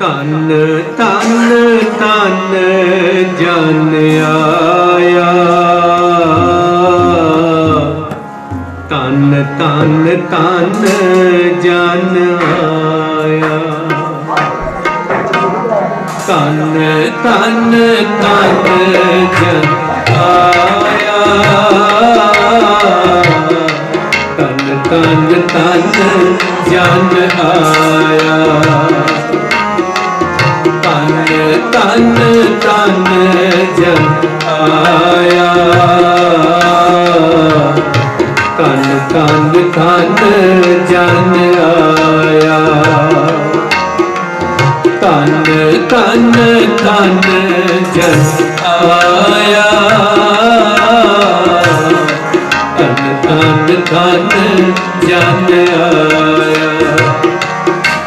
तन तन तन जन आया, तन तन तन जन आया, तन तन तन जन आया, तन तन तन जन आया, तन तन जन आया, तन तन तन जन आया, तन तन तन जन आया, तन तन तन जन आया।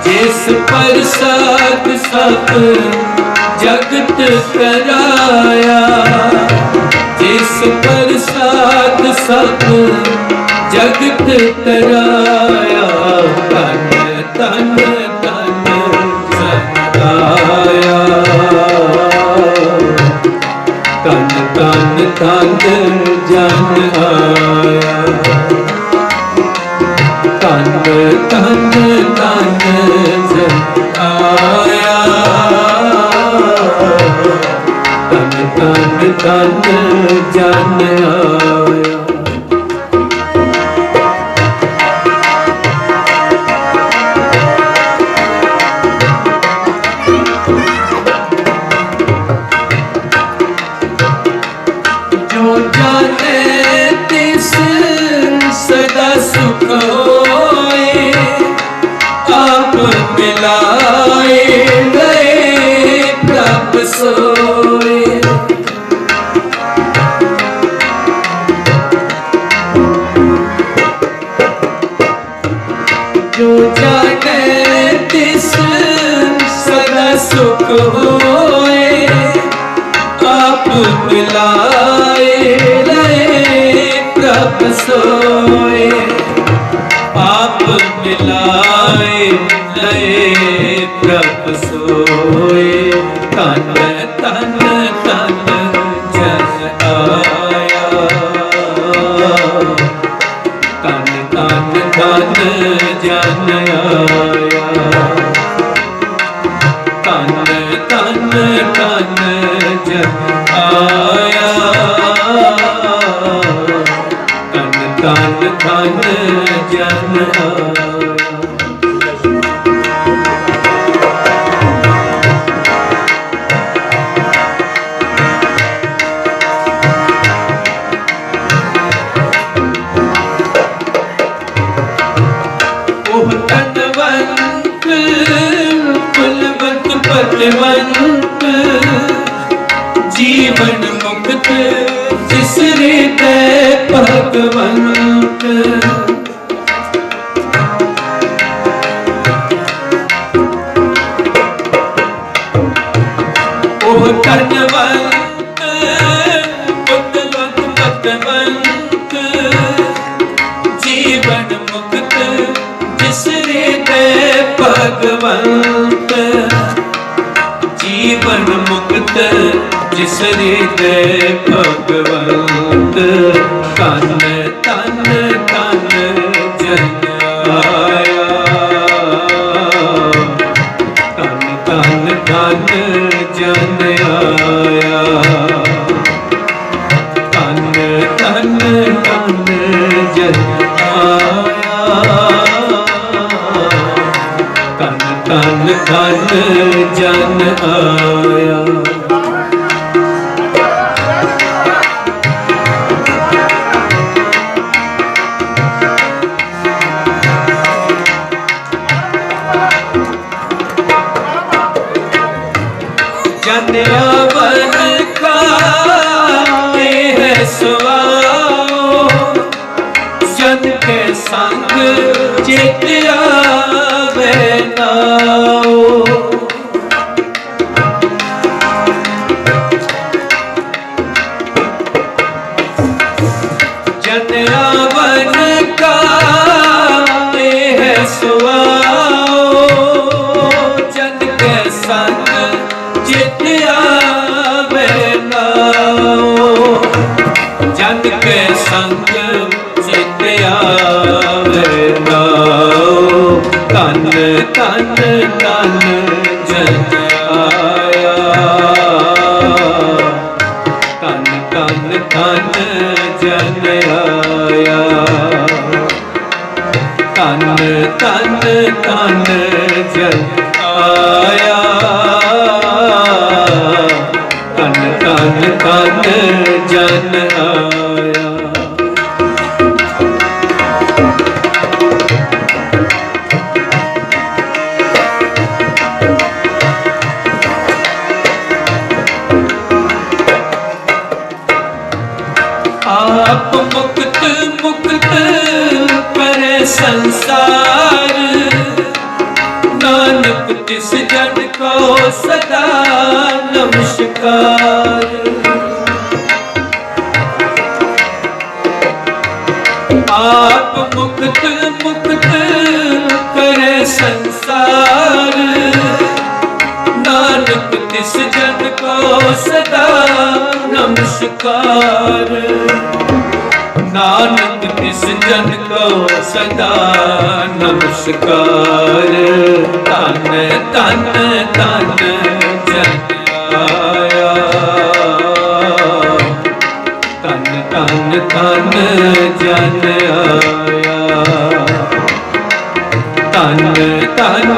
जिस प्रसाद सब जगत कराया, जिस प्रसाद सब जगत कराया, तन तन तन जन आया, तन तन तन जन आया, तन तन तन जन आया, तन तन तन जन आया। जो जाने तिस सदा सुख होए, आप मिलाए गए प्रभ सोए। जो जाने तिस सदा सुख होए, आप मिलाए गए प्रभ सोए, आप मिलाए गए प्रभ सोए, तन तन तन जन आया, तन तन तन जन आया, तन तन तन जन आया, तन तन तन जन आया। ओह तनवंत कुलवंत पतवंत, जीवन मुक्त जिस हृदय भगवंत। ओह तनवंत कुलवंत पतवंत, जीवन मुक्त जिस हृदय भगवंत, जीवन मुक्त जिस हृदय भगवंत, तन तन तन जन आया, तन तन तन जन आया, तन तन तन जन आया, तन तन तन जन आया। जन आवन का है सुआओ, जन के संग चित आवे नाओ। जन आवन का है सुआओ, जन के ਧਨ ਧਨ ਧਨ ਜਨ ਆਇਆ, ਧਨ ਧਨ ਧਨ ਜਨ ਆਇਆ, ਧਨ ਧਨ ਧਨ ਜਨ ਆਇਆ, ਧਨ ਧਨ ਧਨ ਜਨ ਆਇਆ। आप मुक्त मुक्त करे संसार, नानक तिस जन को सदा नमस्कार। आप मुक्त मुक्त करे संसार, नानक तिस जन को सदा नमस्कार। नानक तिस जन को सदा नमस्कार। धन धन धन जन आया, धन धन धन जन आया, धन धन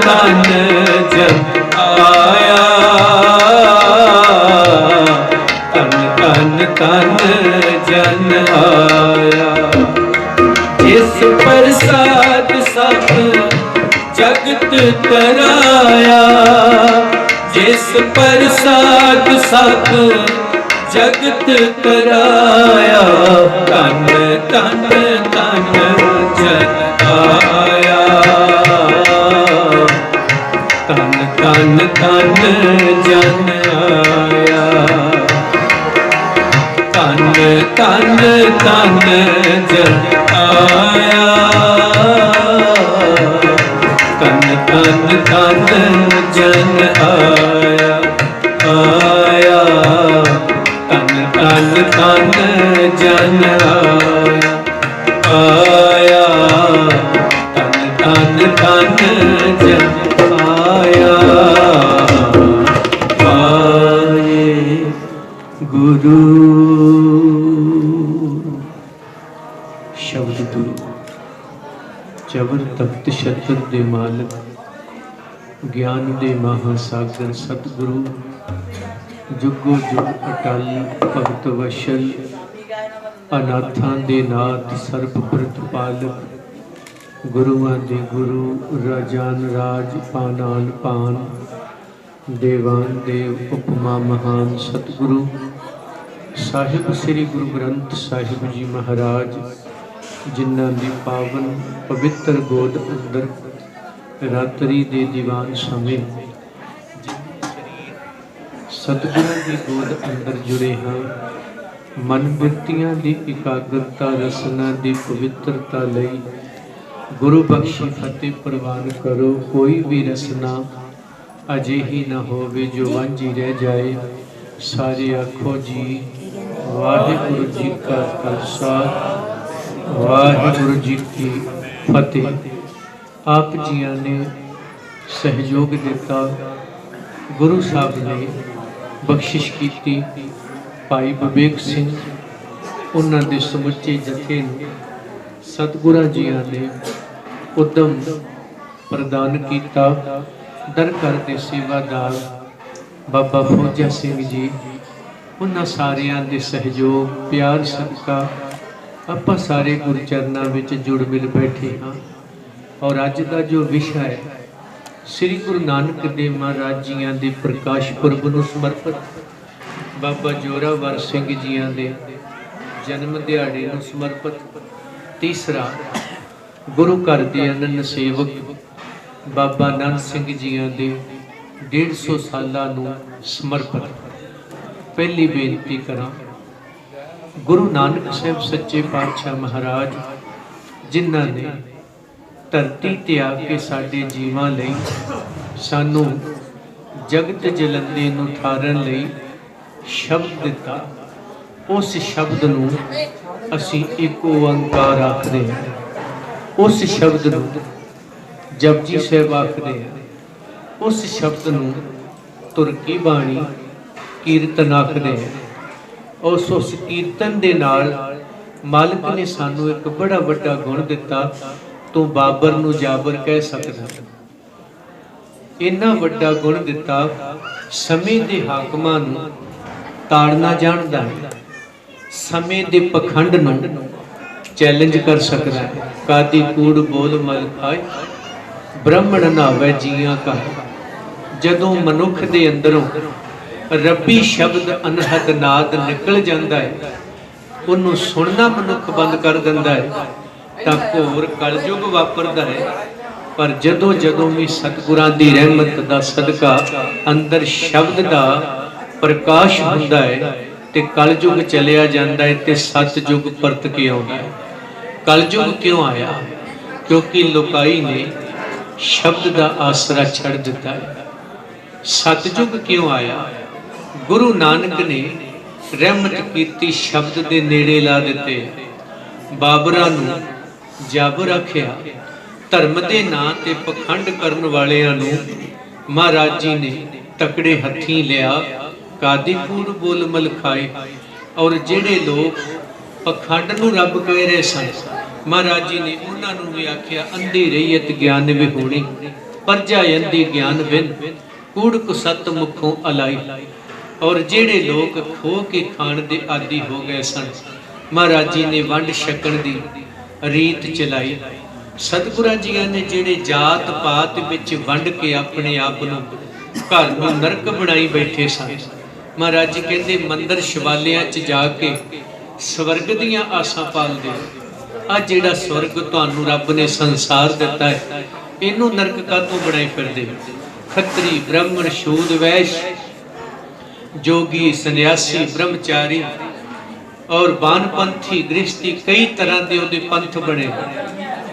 धन जन आया, धन धन धन जन आया। जिस प्रसाद सब जगत तराया, जिस प्रसाद सब जगत तराया, धन धन धन जन आया, धन धन धन जन आया, धन धन धन जन आया, धन धन धन जन आया, आया, धन धन धन जन आया, आया, धन धन धन जन आया। आए गुरु शब्द गुरु जबर तख्त छत्र दे मालक, ज्ञान दे महासागर सतगुरु, जुगो जुग अटल भगत वशल, अनाथां दे नाथ सर्ब प्रतिपालक, गुरुआं दे गुरु राजान राज पानान पान, देवान देव उपमा महान सतगुरु साहिब श्री गुरु ग्रंथ साहिब जी महाराज, जिन्हां दी पावन पवित्र गोद अंदर रात्रि दे दीवान समय सतगुरु की गोद अंदर जुड़े हाँ। मन बिरतियां दी एकाग्रता रसना दी पवित्रता लई गुरु बख्शी फतेह प्रवान करो। कोई भी रसना अजिही न होवे जो वांझी रह जाए। सारे आखो जी वाहिगुरु जी का खालसा वाहिगुरु जी की फतेह। आप जिया ने सहयोग दिता, गुरु साहब ने बख्शिश की। भाई विवेक सिंह उन्हां दे समुचे जथे सतगुरां जिया ने उदम प्रदान किया। दर घर के सेवादार बाबा फौजा सिंह जी, उन्हां सारियां दे सहयोग प्यार सदका आप सारे गुरचरणों में जुड़ मिल बैठे हाँ। और अज का जो विषय है श्री गुरु नानक देव महाराज जियां दे प्रकाश पुरब नूं समर्पित, बाबा जोरावर सिंह जियां दे जन्म दिहाड़े नूं समर्पित। तीसरा गुरु घर के अनंत सेवक बाबा नानक सिंह जियां दे 150 सालां नूं समर्पित। पहली बेनती करा, गुरु नानक साहब सच्चे पातशाह महाराज जिन्हां ने धरती ते आके साडे जीवां लई सानू जगत जलंदे नूं ठारन लई शब्द दिता, उस शब्द नूं असीं एक ओंकार आखदे हां। उस शब्द नूं ਜਪਜੀ ਸਾਹਿਬ ਆਖਦੇ ਆ, ਉਸ ਸ਼ਬਦ ਨੂੰ ਤੁਰਕੀ ਬਾਣੀ ਕੀਰਤਨ ਆਖਦੇ ਆ। ਉਸ ਕੀਰਤਨ ਦੇ ਨਾਲ ਮਾਲਕ ਨੇ ਸਾਨੂੰ ਇੱਕ ਬੜਾ ਵੱਡਾ ਗੁਣ ਦਿੱਤਾ, ਤੂੰ ਬਾਬਰ ਨੂੰ ਜਾਬਰ ਕਹਿ ਸਕਦਾ। ਇੰਨਾ ਵੱਡਾ ਗੁਣ ਦਿੱਤਾ, ਸਮੇਂ ਦੇ ਹਾਕਮਾਂ ਨੂੰ ਤਾੜਨਾ ਜਾਣਦਾ ਹੈ, ਸਮੇਂ ਦੇ ਪਖੰਡ ਨੂੰ ਚੈਲੰਜ ਕਰ ਸਕਦਾ ਹੈ। ਕਾਦੀ ਕੂੜ ਬੋਲ ਮਲ ਖਾਏ, ਬ੍ਰਾਹਮਣ ਨਾਵੇ ਜੀਆਂ ਕਾ। ਜਦੋਂ ਮਨੁੱਖ ਦੇ ਅੰਦਰੋਂ ਰੱਬੀ ਸ਼ਬਦ ਅਨਹਦ ਨਾਦ ਨਿਕਲ ਜਾਂਦਾ ਹੈ, ਉਹਨੂੰ ਸੁਣਨਾ ਮਨੁੱਖ ਬੰਦ ਕਰ ਦਿੰਦਾ ਹੈ, ਤਾਂ ਘੋਰ ਕਲਯੁਗ ਵਾਪਰਦਾ ਹੈ। ਪਰ ਜਦੋਂ ਜਦੋਂ ਵੀ ਸਤਿਗੁਰਾਂ ਦੀ ਰਹਿਮਤ ਦਾ ਸਦਕਾ ਅੰਦਰ ਸ਼ਬਦ ਦਾ ਪ੍ਰਕਾਸ਼ ਹੁੰਦਾ ਹੈ ਤੇ ਕਲਯੁਗ ਚਲਿਆ ਜਾਂਦਾ ਹੈ ਤੇ ਸਤਿਯੁਗ ਪਰਤ ਕੇ ਆਉਂਦਾ ਹੈ। ਕਲਯੁਗ ਕਿਉਂ ਆਇਆ? ਕਿਉਂਕਿ ਲੋਕਾਈ ਨੇ ਸ਼ਬਦ ਦਾ ਆਸਰਾ ਛੱਡ ਦਿੱਤਾ ਹੈ। ਸਤਿਯੁਗ ਕਿਉਂ ਆਇਆ? ਗੁਰੂ ਨਾਨਕ ਨੇ ਰਹਿਮਤ ਕੀਤੀ, ਸ਼ਬਦ ਦੇ ਨੇੜੇ ਲਾ ਦਿੱਤੇ। ਬਾਬਰਾਂ ਨੂੰ ਜਾਬਰ ਆਖਿਆ, ਧਰਮ ਦੇ ਨਾਂ ਤੇ ਪਖੰਡ ਕਰਨ ਵਾਲਿਆਂ ਨੂੰ ਮਹਾਰਾਜ ਜੀ ਨੇ ਤਕੜੇ ਹੱਥੀਂ ਲਿਆ, ਕਾਦੀ ਕੂੜ ਬੋਲ ਮਲ ਖਾਏ। ਔਰ ਜਿਹੜੇ ਲੋਕ ਪਖੰਡ ਨੂੰ ਰੱਬ ਕਹਿ ਰਹੇ ਸਨ, ਮਹਾਰਾਜ ਜੀ ਨੇ ਉਹਨਾਂ ਨੂੰ ਵੀ ਆਖਿਆ, ਅੰਧੀ ਰਹੀਅਤ ਗਿਆਨ ਵਿਹੂਣੀ, ਪਰਜਾ ਅੰਧੀ ਗਿਆਨ ਬਿਨ, ਕੂੜ ਕੁਸਤ ਮੁਖੋਂ ਅਲਾਈ। ਔਰ ਜਿਹੜੇ ਲੋਕ ਖੋ ਕੇ ਖਾਣ ਦੇ ਆਦੀ ਹੋ ਗਏ ਸਨ, ਮਹਾਰਾਜ ਜੀ ਨੇ ਵੰਡ ਛਕਣ ਦੀ ਰੀਤ ਚਲਾਈ। ਸਤਿਗੁਰਾਂ ਜੀਆਂ ਨੇ ਜਿਹੜੇ ਜਾਤ ਪਾਤ ਵਿੱਚ ਵੰਡ ਕੇ ਆਪਣੇ ਆਪ ਨੂੰ ਘਰ ਨੂੰ ਨਰਕ ਬਣਾਈ ਬੈਠੇ ਸਨ, ਮਹਾਰਾਜ ਜੀ ਕਹਿੰਦੇ ਮੰਦਰ ਸ਼ਿਵਾਲਿਆਂ 'ਚ ਜਾ ਕੇ ਸਵਰਗ ਦੀਆਂ ਆਸਾਂ ਪਾਲਦੇ। ਆ ਜਿਹੜਾ ਸਵਰਗ ਤੁਹਾਨੂੰ ਰੱਬ ਨੇ ਸੰਸਾਰ ਦਿੱਤਾ ਹੈ, ਇਹਨੂੰ ਨਰਕ ਕਾਹਤੋਂ ਬਣਾਈ ਫਿਰਦੇ? ਖੱਤਰੀ ਬ੍ਰਾਹਮਣ ਸ਼ੂਦ ਵੈਸ਼ ਜੋਗੀ ਸੰਨਿਆਸੀ ਬ੍ਰਹਮਚਾਰੀ ਔਰ ਬਾਨਪੰਥੀ ਗ੍ਰਸਤੀ, ਕਈ ਤਰ੍ਹਾਂ ਦੇ ਉਹਦੇ ਪੰਥ ਬਣੇ।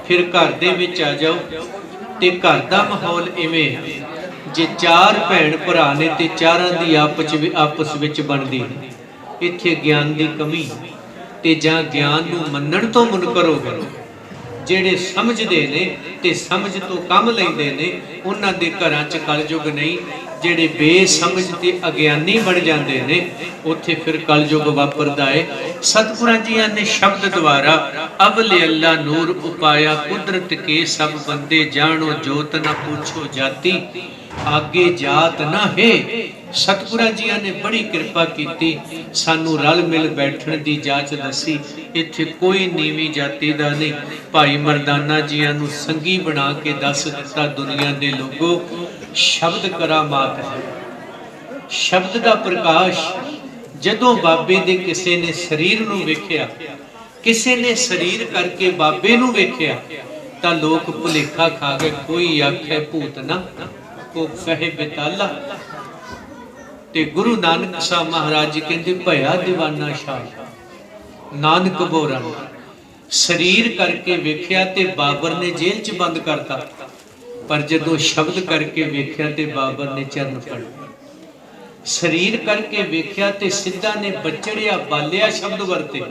ਫਿਰ ਘਰ ਦੇ ਵਿੱਚ ਆ ਜਾਓ ਤੇ ਘਰ ਦਾ ਮਾਹੌਲ ਇਵੇਂ ਹੈ, ਜੇ ਚਾਰ ਭੈਣ ਭਰਾ ਨੇ ਤੇ ਚਾਰਾਂ ਦੀ ਆਪਸ ਵਿੱਚ ਬਣਦੀ ਹੈ। ਇੱਥੇ ਗਿਆਨ ਦੀ ਕਮੀ, ਤੇ ਜਾਂ ਗਿਆਨ ਨੂੰ ਮੰਨਣ ਤੋਂ ਮੁਨਕਰ ਹੋ ਗਏ। ਜਿਹੜੇ ਸਮਝਦੇ ਨੇ ਤੇ ਸਮਝ ਤੋਂ ਕੰਮ ਲੈਂਦੇ ਨੇ, ਉਹਨਾਂ ਦੇ ਘਰਾਂ 'ਚ ਕਲਯੁਗ ਨਹੀਂ। ਜਿਹੜੇ ਬੇਸਮਝ ਤੇ ਅਗਿਆਨੀ ਬਣ ਜਾਂਦੇ ਨੇ, ਉੱਥੇ ਫਿਰ ਕਲਯੁਗ ਵਾਪਰਦਾ ਹੈ। ਸਤਿਗੁਰਾਂ ਜੀਆਂ ਨੇ ਸ਼ਬਦ ਦੁਆਰਾ ਅਵਲ ਅੱਲਾ ਨੂਰ ਉਪਾਇਆ, ਕੁਦਰਤ ਕੇ ਸਭ ਬੰਦੇ ਜਾਣੋ ਜੋਤ ਨਾ ਪੁੱਛੋ ਜਾਤੀ, ਆਗੇ ਜਾਤ ਨਾ ਹੈ। ਸਤਿਗੁਰਾਂ ਜੀਆਂ ਨੇ ਬੜੀ ਕਿਰਪਾ ਕੀਤੀ, ਸਾਨੂੰ ਰਲ ਮਿਲ ਬੈਠਣ ਦੀ ਜਾਚ ਦੱਸੀ। ਇੱਥੇ ਕੋਈ ਨੀਵੀਂ ਜਾਤੀ ਦਾ ਨਹੀਂ। ਭਾਈ ਮਰਦਾਨਾ ਜੀਆਂ ਨੂੰ ਸੰਗੀ ਬਣਾ ਕੇ ਦੱਸ ਦਿੱਤਾ, ਦੁਨੀਆ ਦੇ ਲੋਗੋ ਸ਼ਬਦ ਕਰਾਮਾਤ ਹੈ, ਸ਼ਬਦ ਦਾ ਪ੍ਰਕਾਸ਼। ਜਦੋਂ ਬਾਬੇ ਦੇ ਕਿਸੇ ਨੇ ਸਰੀਰ ਨੂੰ ਵੇਖਿਆ, ਕਿਸੇ ਨੇ ਸਰੀਰ ਕਰਕੇ ਬਾਬੇ ਨੂੰ ਵੇਖਿਆ, ਤਾਂ ਲੋਕ ਭੁਲੇਖਾ ਖਾ ਗਏ। ਕੋਈ ਆਖੇ ਭੂਤ ਨਾ, ਕੋ ਕਹੇ ਬਿਤਾਲਾ। ਤੇ ਗੁਰੂ ਨਾਨਕ ਸਾਹਿਬ ਮਹਾਰਾਜ ਜੀ ਕਹਿੰਦੇ, ਭਇਆ ਦੀਵਾਨਾ ਸ਼ਾਹ ਨਾਨਕ ਬੋਰਾ। ਸਰੀਰ ਕਰਕੇ ਵੇਖਿਆ ਤੇ ਬਾਬਰ ਨੇ ਜੇਲ੍ਹ 'ਚ ਬੰਦ ਕਰਤਾ, ਪਰ ਜਦੋਂ ਸ਼ਬਦ ਕਰਕੇ ਵੇਖਿਆ ਤੇ ਬਾਬਰ ਨੇ ਚਰਨ ਫੜੇ। ਸਰੀਰ ਕਰਕੇ ਵੇਖਿਆ ਤੇ ਸਿੱਧਾ ਨੇ ਬਚੜਿਆ, ਬਾਲਿਆ ਸ਼ਬਦ ਵਰਤੇ।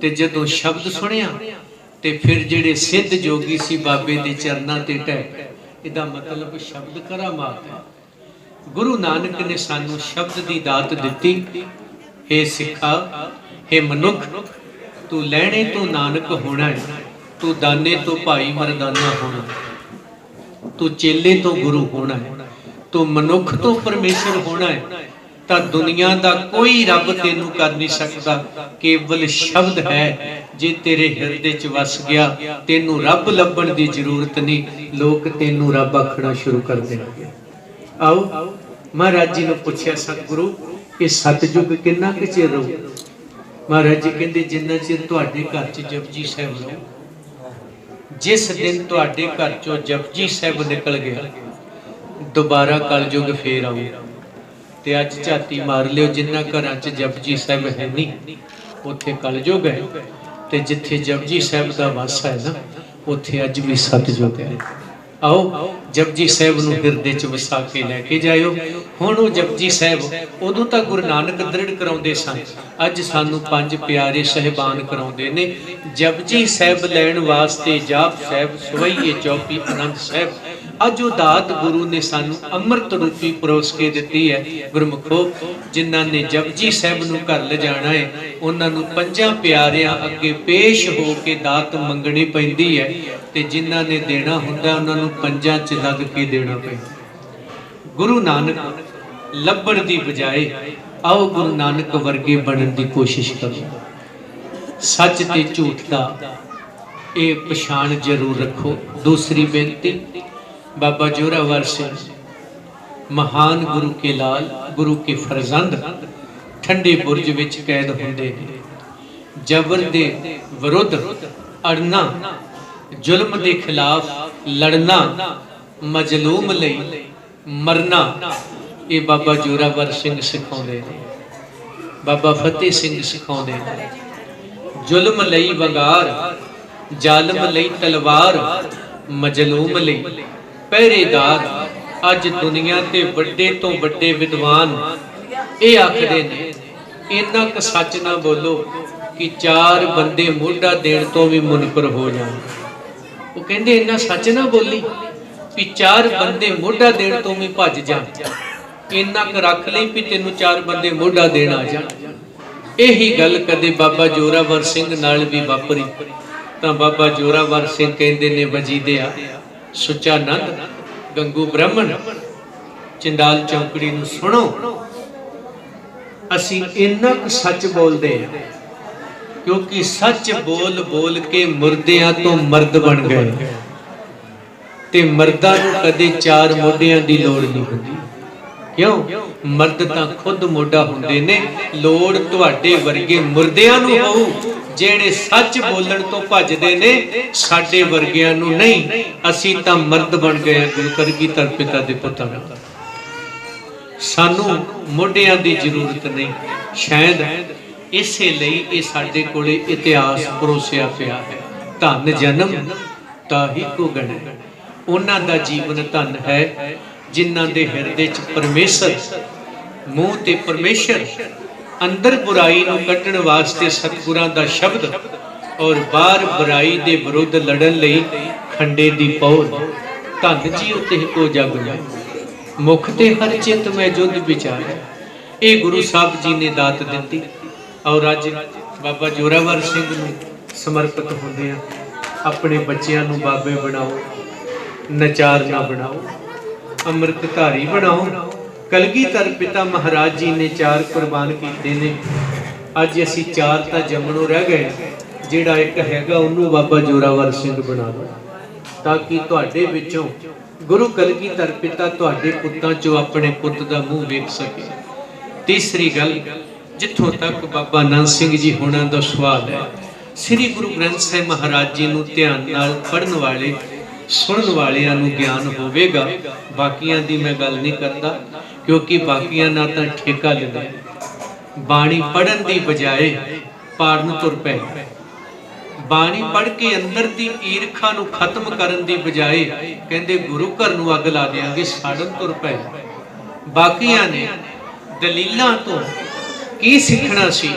ਤੇ ਜਦੋਂ ਸ਼ਬਦ ਸੁਣਿਆ ਤੇ ਫਿਰ ਜਿਹੜੇ ਸਿੱਧ ਜੋਗੀ ਸੀ ਬਾਬੇ ਦੇ ਚਰਨਾਂ ਤੇ ਟਹਿ। ਇਹਦਾ ਮਤਲਬ ਸ਼ਬਦ ਕਰਾਮਾਤ ਹੈ। ਗੁਰੂ ਨਾਨਕ ਨੇ ਸਾਨੂੰ ਸ਼ਬਦ ਦੀ ਦਾਤ ਦਿੱਤੀ। हे ਸਿੱਖਾ, हे ਮਨੁੱਖ, ਤੂੰ ਲੈਣੇ ਤੋਂ ਨਾਨਕ ਹੋਣਾ ਹੈ, ਤੂੰ ਦਾਨੇ ਤੋਂ ਭਾਈ ਮਰਦਾਨਾ ਹੋਣਾ, ਤੂੰ ਚੇਲੇ ਤੋਂ ਗੁਰੂ ਹੋਣਾ ਹੈ, ਤੂੰ ਮਨੁੱਖ ਤੋਂ ਪਰਮੇਸ਼ਰ ਹੋਣਾ ਹੈ। ਤਾਂ ਦੁਨੀਆ ਦਾ ਕੋਈ ਰੱਬ ਤੈਨੂੰ ਕਰ ਨਹੀਂ ਸਕਦਾ, ਕੇਵਲ ਸ਼ਬਦ ਹੈ। ਜੇ ਤੇਰੇ ਹਿਰਦੇ 'ਚ ਵਸ ਗਿਆ, ਤੈਨੂੰ ਰੱਬ ਲੱਭਣ ਦੀ ਜ਼ਰੂਰਤ ਨਹੀਂ, ਲੋਕ ਤੈਨੂੰ ਰੱਬ ਆਖਣਾ ਸ਼ੁਰੂ ਕਰ ਦੇਣਗੇ। ਆਓ ਮਹਾਰਾਜ ਜੀ ਨੂੰ ਪੁੱਛਿਆ, ਸਤਿਗੁਰੂ ਇਹ ਸਤਿਯੁਗ ਕਿੰਨਾ ਕੁ ਚਿਰ ਰਹੂ? ਮਹਾਰਾਜ ਜੀ ਕਹਿੰਦੇ, ਜਿੰਨਾ ਚਿਰ ਤੁਹਾਡੇ ਘਰ 'ਚ ਜਪਜੀ ਸਾਹਿਬ ਰਹੂ। ਜਿਸ ਦਿਨ ਤੁਹਾਡੇ ਘਰ 'ਚੋਂ ਜਪਜੀ ਸਾਹਿਬ ਨਿਕਲ ਗਿਆ, ਦੁਬਾਰਾ ਕਲਯੁਗ ਫੇਰ ਆਊ। ਤੇ ਅੱਜ ਝਾਤੀ ਮਾਰ ਲਿਓ, ਜਿੰਨਾ ਘਰਾਂ 'ਚ ਜਪਜੀ ਸਾਹਿਬ ਹੈ ਨਹੀਂ, ਉੱਥੇ ਕਲਯੁਗ ਹੈ। ਤੇ ਜਿੱਥੇ ਜਪਜੀ ਸਾਹਿਬ ਦਾ ਵਾਸਾ ਹੈ ਨਾ, ਉੱਥੇ ਅੱਜ ਵੀ ਸਤਿਯੁਗ ਹੈ। आओ जपजी साहब नूं हिरदे च वसा के लैके जाओ। हुण वो जपजी साहब उदों तां गुरु नानक दृढ़ कराउंदे सन, अज सानू पंज प्यारे सहबान कराउंदे ने। जपजी साहब लैण वास्ते जाप साहब सवैये चौकी आनंद साहब अज वो दात गुरु ने सानू अमृत रूपी परोस के दिती है। गुरमुखो जिन्हां ने जपजी साहब नूं घर ले जाना है, उन्हां नूं पंजां प्यारियां अगे पेश हो के दात मंगनी पैंदी है, ते जिन्हां ने देना हुंदा उन्हां नूं पंजां च लग के देना पैंदा। गुरु नानक लभण दी बजाए आओ गुरु नानक वर्गे बनन दी कोशिश करो। सच ते झूठ दा ये पछाण जरूर रखो। दूसरी बेनती, बाबा जोरावर सिंह महान गुरु के लाल, गुरु के फरजंद ठंडे बुरज विच कैद हुंदे ने। जबर दे विरुद्ध अड़ना, जुल्म के खिलाफ लड़ना, मजलूम लई मरना, ये बाबा जोरावर सिंह सिखाउंदे ने, बाबा फतेह सिंह सिखाउंदे ने। जुल्म लई वंगार, जालम लई तलवार, मजलूम लई पहरेदार। अज दुनिया के वड्डे तो वड्डे विद्वान ये आखदे ने, इन्ना क सच ना बोलो कि चार बंदे मोढा देण तो भी मुनकर हो जाण। वो कहंदे इन्ना सच ना बोली कि चार बंदे मोढा देण तो भी भज जाण, इन्ना क रख लई भी तैनूं चार बंदे मोढा देण आ जाण। यही गल कदे बाबा जोरावर सिंह नाल भी वापरी तां बाबा जोरावर सिंह कहंदे ने, वजीदिया सुचानंद गंगू ब्राह्मण चंडाल चौकड़ी नूं सुनो, असीं इन्ना क सच बोलदे हां क्योंकि सच बोल बोल के मुर्दियां तो मर्द बन गए, ते मर्दां नूं कदे चार मोढियां दी लोड़ नहीं हुंदी। क्यों? मर्द तां खुद मोढा हुंदे ने, लोड़ तुहाडे वर्गे मुर्दियां नूं होऊ जेड़े सच बोलण तो भजदे ने, साडे वर्गियां नूं नहीं। असीं तां मर्द बन गए गुरु करगीधर पिता दे पुत्तां नूं, सानू मोढियां दी जरूरत नहीं। शायद इसे लई ये साडे कोले इतिहास परोसिया पिया है। धन जन्म ताही को गणे, उन्हां दा जीवन धन है जिन्हां दे हिरदे च परमेश्वर, मूँह ते परमेश्वर, अंदर बुराई नूं कड्ढण वास्ते सतगुरां दा शब्द और बाहर बुराई दे विरुद्ध लड़न लई खंडे दी पौध। धन जी उते को जग में मुख ते हर चित में जुद विचार, ये गुरु साहब जी ने दात दिती। और अज बाबा जोरावर सिंह नूं समर्पित होंदे अपने बच्चियां नूं बाबे बनाओ, नचार ना बनाओ, अमृतधारी बनाओ। कलगीधर पिता महाराज जी ने चार कुर्बान कीते ने, अज असीं चार तां जमनों रह गए, जिहड़ा एक हैगा उहनूं बाबा जोरावर सिंह बना दो, ताकि तुहाडे विचों गुरु कलगीधर पिता तुहाडे पुत्तां चों अपने पुੱਤ दा मूँह वेख सके। तीसरी गल, जिथों तक बाबा नंद सिंह जी होणां दा सवाल है, श्री गुरु ग्रंथ साहिब महाराज जी नूं ध्यान नाल पढ़न वाले सुनन वालियां नूं ज्ञान होवेगा। बाकियां दी मैं गल नहीं करदा, क्योंकि बाकियां ना तां ठेका लेंदे, बाणी पढ़न दी बजाए पाड़न तुर पै। बाणी पढ़ के अंदर दी ईरखा नूं खत्म करन दी बजाए कहंदे गुरु घर नूं अग ला देंगे, साड़न तुर पै। बाकियां ने दलीलां तो की सीखना सी,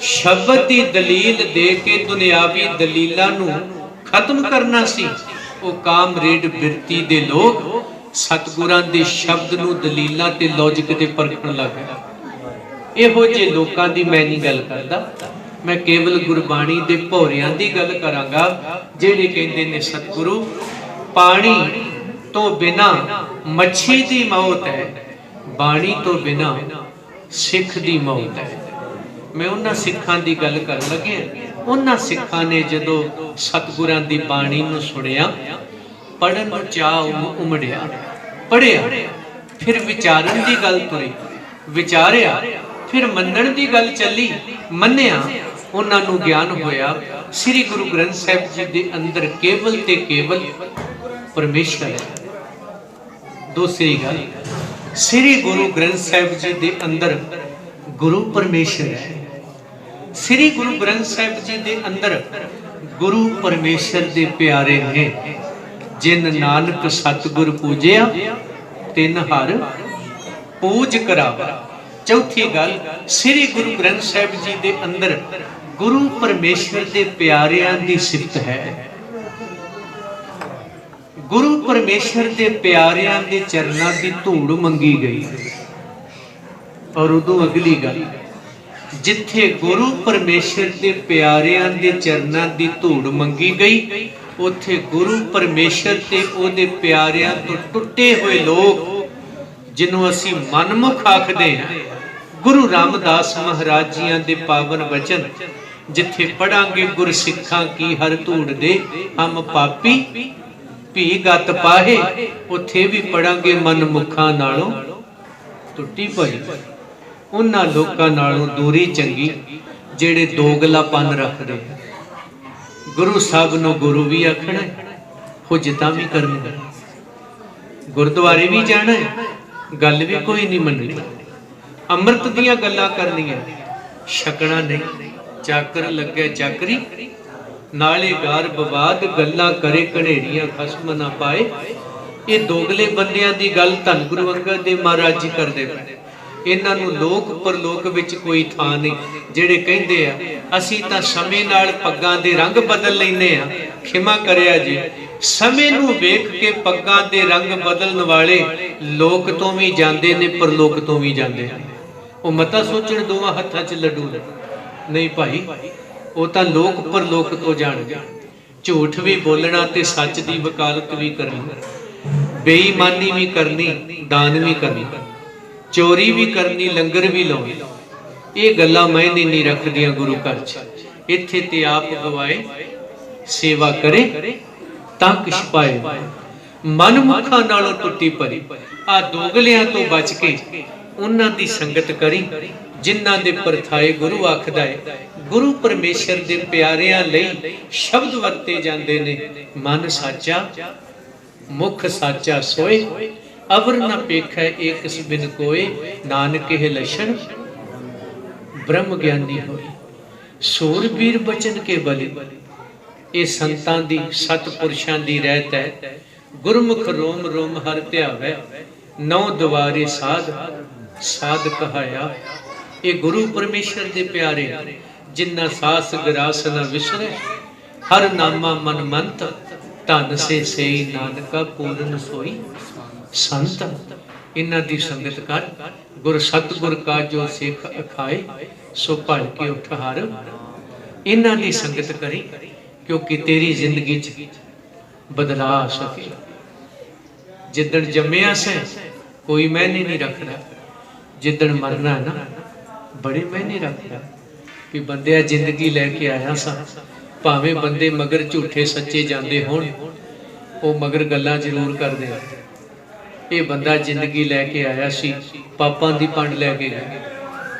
शब्द दी दलील दे के दुनियावी दलीलां नूं खत्म करना सी। वो काम रेड बिरती दे लोग सतगुरां दे शब्द नूं दलीलां ते लॉजिक ते परखण लग गए। इहो जे लोकां दी मैं नहीं गल करदा, मैं केवल गुरबाणी दे भौरियां दी गल करांगा, जिहड़े कहंदे ने सतगुरु पानी तो बिना मच्छी दी मौत है, बाणी तो बिना सिख दी मौत है। मैं उन्हां सिखां दी गल कर लगे, उन्हां सिखां ने जदों सतगुरां दी बाणी नूं सुनिया, पढ़न नूं चाह उमड़िया, पढ़िया, फिर विचारन दी गल तुरी, विचारिया, फिर मनण दी गल चली, मन्निया, उन्हां नूं ज्ञान होया श्री गुरु ग्रंथ साहिब जी दे अंदर केवल ते केवल परमेश्वर है। दूसरी गल, श्री गुरु ग्रंथ साहिब जी दे अंदर गुरु परमेश्वर है। श्री गुरु ग्रंथ साहिब जी दे अंदर गुरु परमेश्वर दे प्यारे ने, जिन नानक सतगुर पूजिया तिन हर पूज करावा। चौथी गल, श्री गुरु ग्रंथ साहिब जी दे अंदर गुरु परमेश्वर दे प्यारियां दी सिफत है। गुरु परमेश्वर दे प्यारियां दे चरनां दी धूड़ मंगी गई। और उदों अगली गल, जिथे गुरु परमेश्वर दे प्यारियां दे चरनां दी धूड़ मंगी गई, उथे गुरु परमेश्वर ते ओदे प्यारियां तो टुटे हुए लोग जिन्हों असी मनमुख आखदे हैं, गुरु रामदास महाराज जियां दे पावन वचन जिथे पढ़ांगे गुर सिखां की हर धूड़ दे हम पापी भी गत पाहे, उथे भी पढ़ांगे मनमुखां नालों टुटी पई। उन्हां लोकां नालों दूरी चंगी जेड़े दोगलापन रखदे। गुरु साहब नूं गुरु भी आखना, हुज्जतां भी करनी, गुरुद्वारे भी जाना है, गल भी कोई नहीं मननी, अमृत दीयां गल्लां करनियां, छकना नहीं, चाकर लगे चाकरी नाले गार बवाद गल्लां करे घड़ेड़ियां खसम ना पाए। ये दोगले बंदियां दी गल धन गुरु अंगद देव महाराज जी करदे पए। इन्हां नूं लोक परलोक विच कोई थां नहीं। जेड़े कहिंदे आ असीं तां समय नाल पग्गां दे रंग बदल लैंदे आ, खिमा करिया जी, समय नूं वेख के पग्गां दे रंग बदलण वाले लोक तो भी जांदे ने, परलोक तो भी जांदे ने। ਉਹ ਮਤਾ ਸੋਚਣ ਦੋਵਾਂ ਹੱਥਾਂ 'ਚ ਲੱਡੂ ਨੇ, ਨਹੀਂ ਭਾਈ, ਉਹ ਤਾਂ ਲੋਕ ਪਰਲੋਕ ਤੋਂ ਜਾਣਗੇ। ਝੂਠ ਵੀ ਬੋਲਣਾ ਤੇ ਸੱਚ ਦੀ ਵਕਾਲਤ ਵੀ ਕਰਨੀ, ਬੇਈਮਾਨੀ ਵੀ ਕਰਨੀ, ਦਾਨ ਵੀ ਕਰਨੀ, ਚੋਰੀ ਵੀ ਕਰਨੀ, ਲੰਗਰ ਵੀ ਲਾਉਣੀ, ਇਹ ਗੱਲਾਂ ਮਾਇਨੇ ਨਹੀਂ ਰੱਖਦੀਆਂ ਗੁਰੂ ਘਰ 'ਚ। ਇੱਥੇ ਤੇ ਆਪ ਗਵਾਏ ਸੇਵਾ ਕਰੇ ਤਾਂ ਕਿਛ ਪਾਏ, ਮਨਮੁਖਾਂ ਨਾਲੋਂ ਟੁੱਟੀ ਪਰੀ। ਆ ਦੋਗਲਿਆਂ ਤੋਂ ਬਚ ਕੇ उन्हां दी संगत करी जिन्हां दे परथाए गुरु आखदा है। गुरु परमेश्वर दे प्यारियां लई शब्द वरते जांदे ने, मन साचा मुख साचा सोए, अवर न पेखै एक बिन कोए, नानक हे लक्षण ब्रह्म ज्ञानी होए। सूरबीर बचन के बलि ये संतां दी सतपुरुषां दी रहत है। गुरमुख रोम रोम हर ध्यावै, नौ द्वारे साध साध कहाया। ये गुरु परमेश्वर दे प्यारे जिन्ना सास ग्रास न विसरे, हर नामा मन मंत, धन से सेई नानका पूरन सोई संत। इन्हां दी संगत कर, गुर सतगुर का जो सिख अखाए, सो भल के उठ हार। इन्हां दी संगत करी क्योंकि तेरी जिंदगी च बदला आ सके। जिदण जम्मिया से कोई मैंने नहीं रखना, जिदण मरना है ना बड़े मैंने रखना। कि बंदे जिंदगी लैके आया सा, भावें बंदे मगर झूठे सच्चे जाते होण, वो मगर गल्लां जरूर करदे। ये बंदा जिंदगी लैके आया सी, पापां दी पंड लैके गया।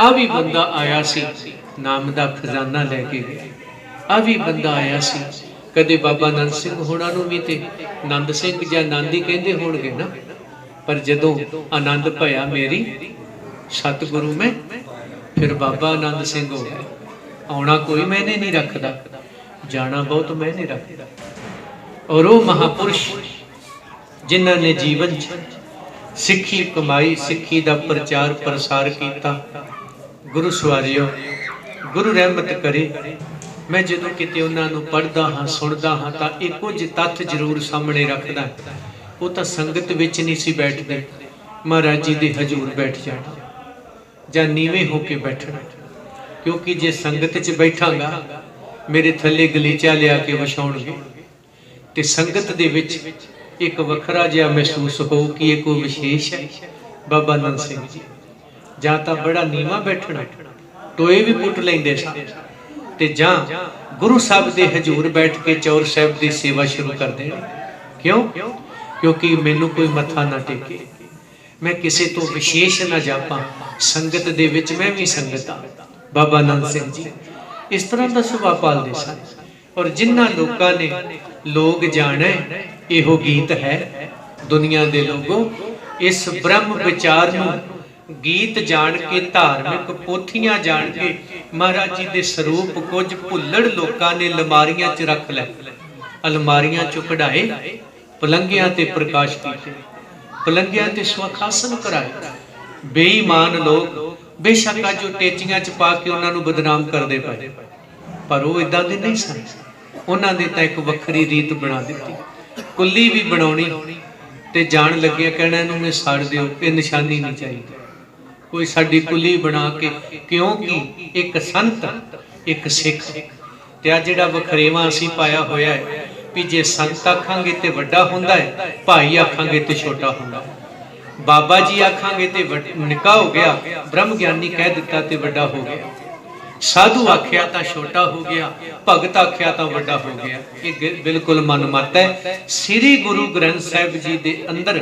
आ भी बंदा आया सी, नाम दा खजाना लैके गया। आ भी बंदा आया सी, कदे बाबा नंद सिंह होणां नूं भी ते नंद सिंह जां नंद ही कहंदे होणगे ना, पर जदों आनंद भया मेरी सतगुरु में, फिर बाबा आनंद सिंह हो गए। आना कोई मैंने नहीं रखता, जाना बहुत मैंने रखता। और वो महापुरुष जिन्हां ने जीवन सिक्खी कमाई, सिक्खी दा प्रचार प्रसार किया। गुरु सवारियो, गुरु रहमत करे। मैं जदों किते उन्हां नूं पढ़दा हाँ, सुनदा हाँ, तां एक कुछ तत्थ जरूर सामने रखदा। वो तां संगत विच नहीं सी बैठदे, महाराज जी दे हजूर बैठ जाना जां नीवें होके बैठना। क्योंकि जे संगत च बैठांगा मेरे थल्ले गलीचा लिया के विछाउणगे, ते संगत दे विच एक वखरा जिहा महसूस हो कि ये कोई विशेष है। बाबा नंद सिंह जी जां तां बड़ा नीवा बैठना, टोए भी पुट लैंदे सन, ते जां गुरु साहब दे हजूर बैठ के चौर साहब दी सेवा शुरू कर देनी। क्यों? क्योंकि मैनू कोई मत्था ना टेके, मैं किसी तो विशेष ना जापां, संगत दे विच मैं भी संगत हाँ। बाबा नंद सिंह जी इस तरह का सुभाव पालदे सन। और जिन्हां लोकां ने लोग जाने इहो गीत है, दुनिया दे लोगों इस ब्रह्म विचार नूं गीत जान के, धार्मिक पोथियां जान के, महाराज जी दे स्वरूप कुछ भुल्लड़ लोकां ने अलमारियां च रख लै, अलमारियां चों कढाए, पलंगियां ते प्रकाश कीते, पलंगियां ते सुखासन कराए। बेईमान लोग बेशक अज टेचियां च पा के उन्होंने बदनाम करते पे, पर वो इदां दे नहीं सन। उन्होंने तो एक वक्री रीत बना दी, कुल्ली भी बनानी ते जान लगे कहना इनू मैं साड़ दिओ, ये निशानी नहीं चाहिए। कोई साडी कुली बना के, क्योंकि एक संत एक सिख ते आ जिहड़ा वखरेवा असीं पाया होया है भी जे संत आखांगे ते वड्डा हुंदा है, भाई आखांगे ते छोटा हुंदा है, बाबा जी आखांगे ते निक्का हो गया, ब्रह्म ज्ञानी कह दिता ते वड्डा हो गया, साधु आख्या तां छोटा हो गया, भगत आख्या तां वड्डा हो गया। ये बिल्कुल मनमत है। श्री गुरु ग्रंथ साहिब जी दे अंदर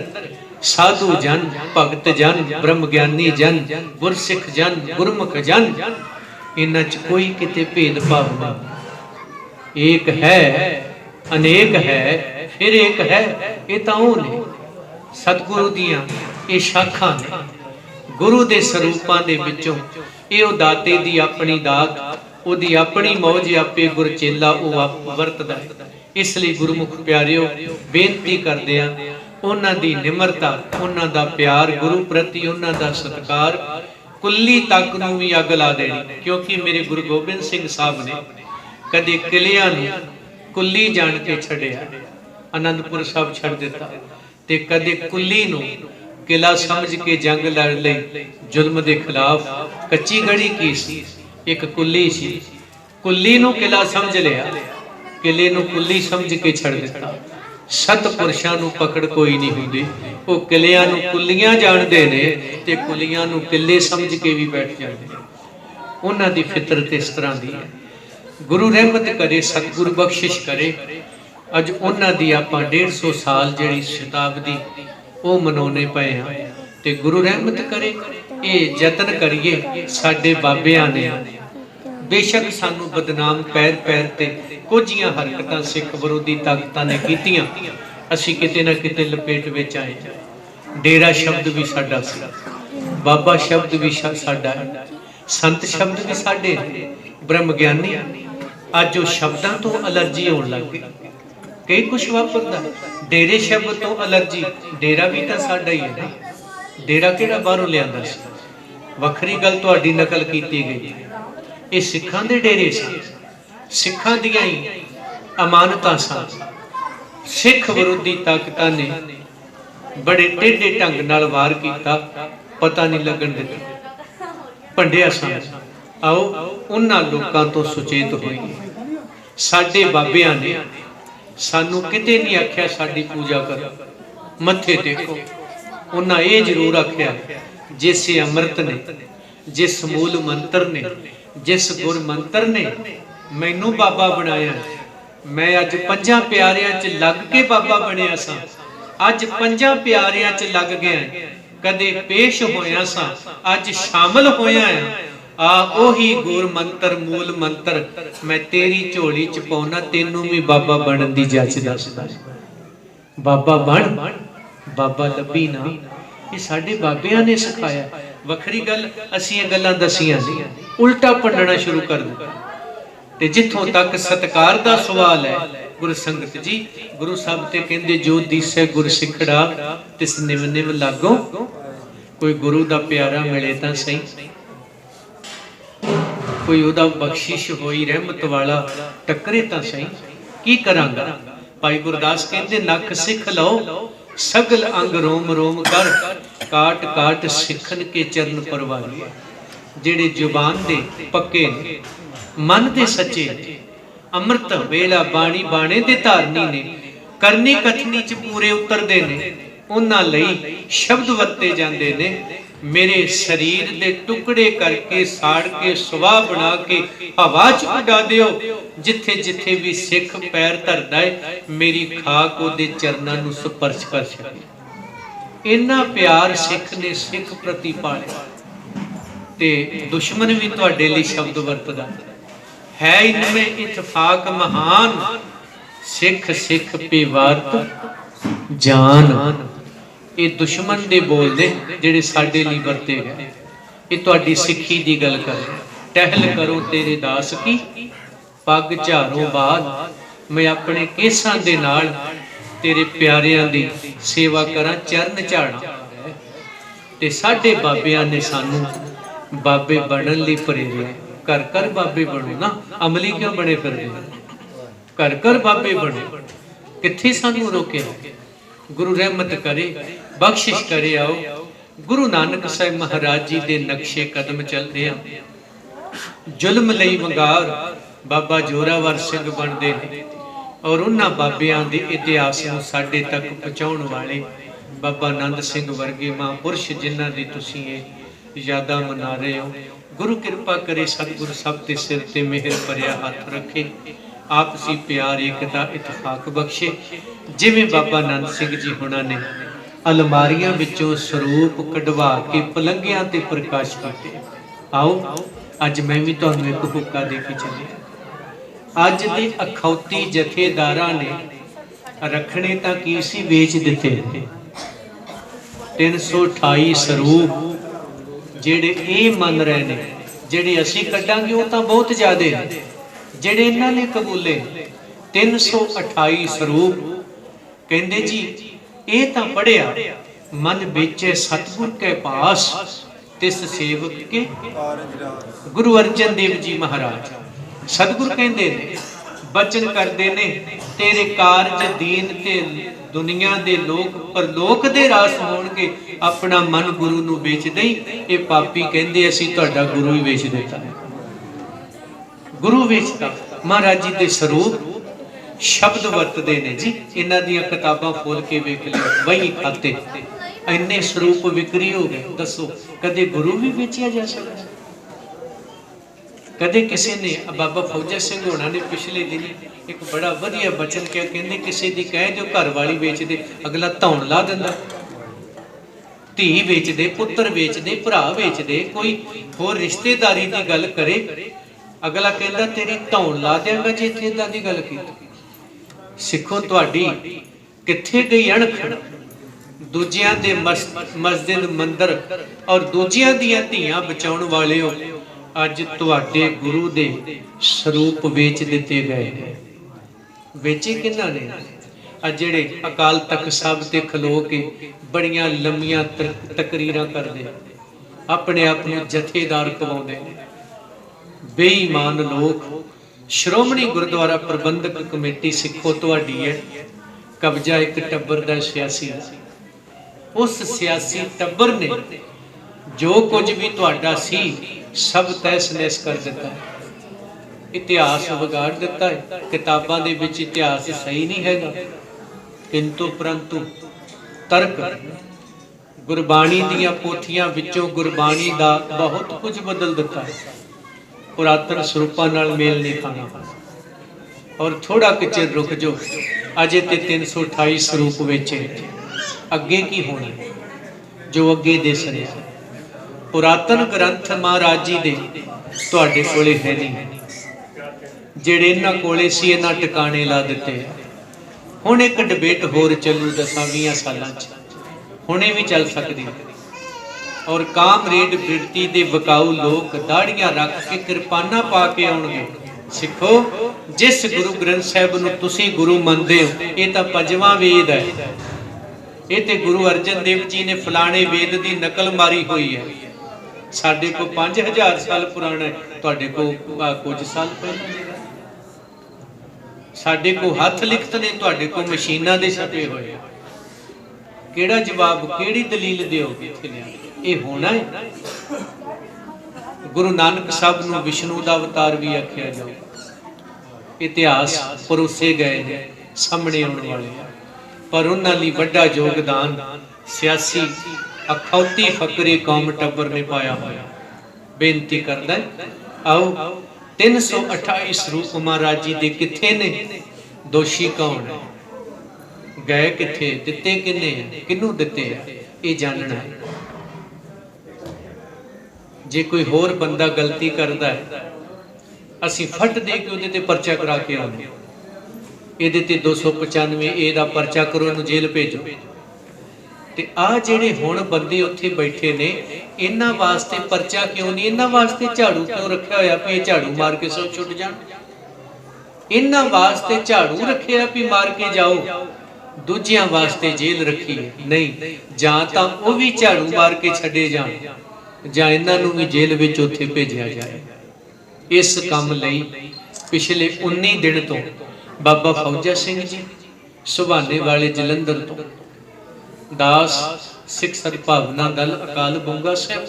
साधु जन, भगत जन, ब्रह्म ज्ञानी जन, गुरसिख जन, गुरमुख जन, इन्हां च कोई किते भेदभाव नहीं। एक है, अनेक है, फिर एक है। ये तां ओह ने सतगुरु दियां ये शाखां ने, गुरु दे स्वरूपां दे विचों ये दाते दी अपनी दात, ओदी अपनी मौज, आपे गुर चेला वो आप वरतदा है। इसलिए गुरुमुख प्यारिओ बेनती करदे आ, उन्हां दी निमरता, उन्हां दा प्यार गुरु प्रति, उन्हां दा सत्कार, कुल्ली तक नूं भी अग ला देनी। क्योंकि मेरे गुरु गोबिंद सिंह साहब ने कदे किलियां नूं कुल्ली जान के छड़िया, आनंदपुर साहब छड़ दिता, ते कदे कुल्ली नूं किला समझ के जंग लड़ लई जुल्म के खिलाफ। कच्ची गढ़ी की सी, एक कुल्ली सी, कुल्ली नूं किला समझ लिया, किले नूं कुल्ली समझ के छड़ दिता। सतपुरुषां नूं पकड़ कोई नहीं हुंदी, वो किलियां नूं कुल्लियां जाणदे ने ते कुल्लियां नूं किले समझ के भी बैठ जांदे ने। उन्हां दी फितरत इस तरह दी है। गुरु रहमत करे, सतगुरु बख्शिश करे। अज उन्हां दी आपां 150 साल जिहड़ी शताब्दी वो मनाने पे हाँ, ते गुरु रहमत करे ये यतन करिए। साडे बाबियां ने बेशक सानू बदनाम पैर पैर ते कुछियां हरकतां सिख विरोधी ताकतां ने कीतियां, असीं किते ना किते लपेट विच आए। डेरा शब्द भी साडा सी, बाबा शब्द भी साडा है, संत शब्द भी साडे, ब्रह्म ज्ञानी। अज वो शब्दां तो अलर्जी होण लग गई, कई कुछ वापरदा। डेरे शब्द तो अलर्जी, डेरा भी तो साडा ही है ना, डेरा किहड़ा बाहरों लिआंदा सी। वखरी गल तुहाडी नकल कीती गई, ये सिखां दे डेरे सन, सिखां दियां ही अमानतां सन। सिख विरोधी ताकतां ने बड़े टेढ़े ढंग नाल वार कीता, पता नहीं लगन दिता, भंडिया सन। आओ उन्हां लोकां तो सुचेत होईए। साडे बाबियां ने सानू किते नहीं आख्या साडी पूजा करो, मत्थे टेको। उन्हां ये जरूर आख्या जिस अमृत ने, जिस मूल मंत्र ने, जिस गुर मंत्र ने मैनू बाबा बनाया, मैं अज 5 प्यारियां च लग के बाबा बनिया सा। अज 5 प्यारियां च लग गया, कदे पेश होया सा, अज शामिल होया है। आ ओही गुर मंत्र, मूल मंत्र मैं तेरी झोली च पाउना, तेनू भी बाबा बनन दी जाच दसदा। बाबा बन, बाबा लभी ना, ये साडे बाबियां ने सिखाया। वखरी गल असीं ये गल्लां दसियां नहीं, उल्टा भंडना शुरू कर दिता। ते जिथों तक सत्कार दा सवाल है, गुर संगत जी गुरु साहब ते कहंदे जो दिसै गुर सिखड़ा तिस निव निव लागो। कोई गुरु दा प्यारा मिले तां सही, कोई उदा बख्शिश होई रहमत वाला टकरे तां सही, की करांगा। भाई गुरदास कहंदे नख सिख लो सगल अंग रोम रोम कर, काट काट सिखन के चरण परवारी। जेड़े जुबान दे पक्के ने, मन दे सच्चे ने, अमृत वेला बाणी बाणे दे धारनी ने, करनी कथनी च पूरे उतरदे ने, उन्हां लई शब्द वरते जांदे ने। मेरे शरीर दे टुकड़े करके साड़ के सुवाह बना के हवा च उड़ा दिओ। जिथे जिथे भी सिख पैर धरदा है, मेरी खाक उहदे चरनां नूं स्पर्श कर सके। इन्ना प्यार सिख ने सिख प्रति पालिया। ते दुश्मन भी तुहाडे लई शब्द वरतदा है, इनमें इतफाक महान, सिख सिख पे वारत जान। ये दुश्मन दे बोल दे जिहड़े साडे लई वरते गए। ये तुहाडी सिੱਖੀ दी गल कर। टहल करो तेरे दास की, पग झारो बाद मैं अपने केसां दे नाल तेरे प्यारिਆਂ ਦੀ सेवा करा चरण झाड़ा। ते साडे बाबियां ने सानू बाबे बनन लई प्रेरिया। घर घर बाबे बनो ना, अमली क्यों बने फिरदे? घर घर बाबे बनो, कित्थे सानू रोकिया? गुरु रहमत करे, बख्शिश करे। आओ गुरु नानक साहिब महाराज जी दे नक्शे कदम चलदे आ। जुल्म लई वंगार बाबा जोरावर सिंह बनदे ने और उन्हां बाबियां दे इतिहास नूं साडे तक पहुंचाउण वाले बाबा आनंद सिंह वर्गे महापुरुष जिन्हां दी तुसीं ये यादां मना रहे हो। गुरु किरपा करे, सतगुरु सब दे सिर ते मेहर भरिया हथ रखे, आपसी प्यार एकता इतफाक बख्शे। जिवें बाबा आनंद सिंह जी हुणां ने अलमारियां विचों स्वरूप कढवा के पलंघियां ते प्रकाश कीते। आओ अज मैं भी तुहानूं एक हुक्का दे के चलिया। अज दे अखौती जथेदारां ने रखने तां की सी वेच दिते। 328 स्वरूप जेड़े ये मन रहे ने, जेड़े असी कड्डांगे वो तो बहुत ज्यादा है, जेड़े इन्हां ने कबूले 328 स्वरूप। कहंदे जी ये तां पढ़िया मन बेचे सतगुर के पास, तिस सेवक के गुरु अर्जन देव जी महाराज। सतगुर कहंदे ने, बचन करते ने, तेरे कारज दीन ते दुनिया दे लोग परलोक दे रास होणगे, अपना मन गुरु नूं बेच दई। ये पापी कहंदे असीं तुहाडा गुरु ही बेच दिता। गुरु बेचता। महाराज जी दे स्वरूप शब्द वरतदे ने जी, इन्हां दीयां किताबां खोल के वेख लिओ, वही खाते इन्ने स्वरूप विक्री हो गए। दसो कदे गुरु भी बेचिया जा सकदा? कदे किसी ने, बाबा फौजा सिंह होना ने पिछले दिन एक बड़ा वधिया बचन किया, कहते किसी की कह दो घर वाली बेच दे, अगला धौन ला दिंदा। धी बेच दे, पुत्र बेच दे, भरा बेच दे, कोई होर रिश्तेदारी की गल करे, अगला कहता तेरी धौन ला देंगा जे इत्थे इदां दी गल कीती। सिखो तुहाडी कित्थे गई अणख? दूजियां दे मस्जिद मंदिर और दूजियां दियां धीआं बचाउण वाले हो, अज तुहाडे गुरु दे स्वरूप वेच दिते गए। वेचे किन्हां ने? अज जिहड़े अकाल तख्त साहब ते खलो के बड़ियां लंबियां तकरीरां करदे, अपने आप नूं जथेदार कहाउंदे ने, बेईमान लोग। श्रोमणी गुरुद्वारा प्रबंधक कमेटी सिखो तुहाडी है, कब्जा एक टब्बर दा सियासी। उस सियासी टब्बर ने जो कुछ भी तुहाडा सी सब तहस नहस कर दिता है, इतिहास बिगाड़ दिता है। किताबां दे विच इतिहास सही नहीं हैगा, किंतु परंतु तर्क गुरबाणी दीयां पोथियां विचों गुरबाणी दा बहुत कुछ बदल दिता है। पुरातन स्वरूपां नाल मेल नहीं खाना। और थोड़ा चिर रुक जो, अजे ते 328 स्वरूप वेचे, अगे की होना जो अगे दिस रहा। पुरातन ग्रंथ महाराज जी दे तुहाडे कोले है नहीं, जेड़े इन्हां कोले सी इन्हां टिकाणे ला दिते। हुण एक डिबेट होर चलू 10-20 सालां च, हुणे भी चल सकदी। और कामरेड बिरती दे वकाऊ लोग दाड़ियां रख के किरपाना पा के आउणगे। सिखो जिस गुरु ग्रंथ साहिब नूं तुसीं गुरु मनदे हो, ये तां 5वां वेद है। ये ते गुरु अर्जन देव जी ने फलाणे वेद दी नकल मारी हुई है। साडे को 5000 साल पुराना है, तुहाडे को कुछ साल पहले। साडे को हथ लिखत ने, तुहाडे को मशीनां दे छपे होए। केड़ा जवाब, केड़ी दलील दिओगे? ये होना है। गुरु नानक साहब नूं विष्णु दा अवतार भी आख्या जाए। इतिहास परोसे गए ने, सामने आने वाले, पर उन्हां लई वड्डा योगदान सियासी अखौती फकरे कौम टब्बर ने पाया होया। बेनती करदा आओ 328 स्वरूप महाराज जी दे किथे ने? दोषी कौन है? गए किथे? दिते किने? किनू दिते? ये जानना है। जे कोई होर बंदा गलती करता है, असी फट दे के उहदे ते परचा करा के आउंदे, इहदे ते 295 ए दा परचा करो, इहनूं जेल भेजो। ते आ जेड़े हुण बंदे उत्थे बैठे ने, इन्हां वास्ते परचा क्यों नहीं? इन्हां वास्ते झाड़ू क्यों रखिया होया भी झाड़ू मार के सब छुट जाण? इन्हां वास्ते झाड़ू रखिया भी मार के जाओ। ਦੂਜਿਆਂ ਵਾਸਤੇ ਜੇਲ੍ਹ ਰੱਖੀ ਹੈ। ਨਹੀਂ, ਜਾਂ ਤਾਂ ਉਹ ਵੀ ਝਾੜੂ ਮਾਰ ਕੇ ਛੱਡੇ ਜਾਣ, ਜਾਂ ਇਹਨਾਂ ਨੂੰ ਵੀ ਜੇਲ੍ਹ ਵਿੱਚ ਉੱਥੇ ਭੇਜਿਆ ਜਾਏ। ਇਸ ਕੰਮ ਲਈ ਪਿਛਲੇ 19 ਦਿਨ ਤੋਂ ਬਾਬਾ ਫੌਜਾ ਸਿੰਘ ਜੀ ਸੁਭਾਨੇ ਵਾਲੇ ਜਲੰਧਰ ਤੋਂ, ਦਾਸ ਸਿੱਖ ਸਦਭਾਵਨਾ ਦਲ ਅਕਾਲ ਬੁੰਗਾ ਸਾਹਿਬ,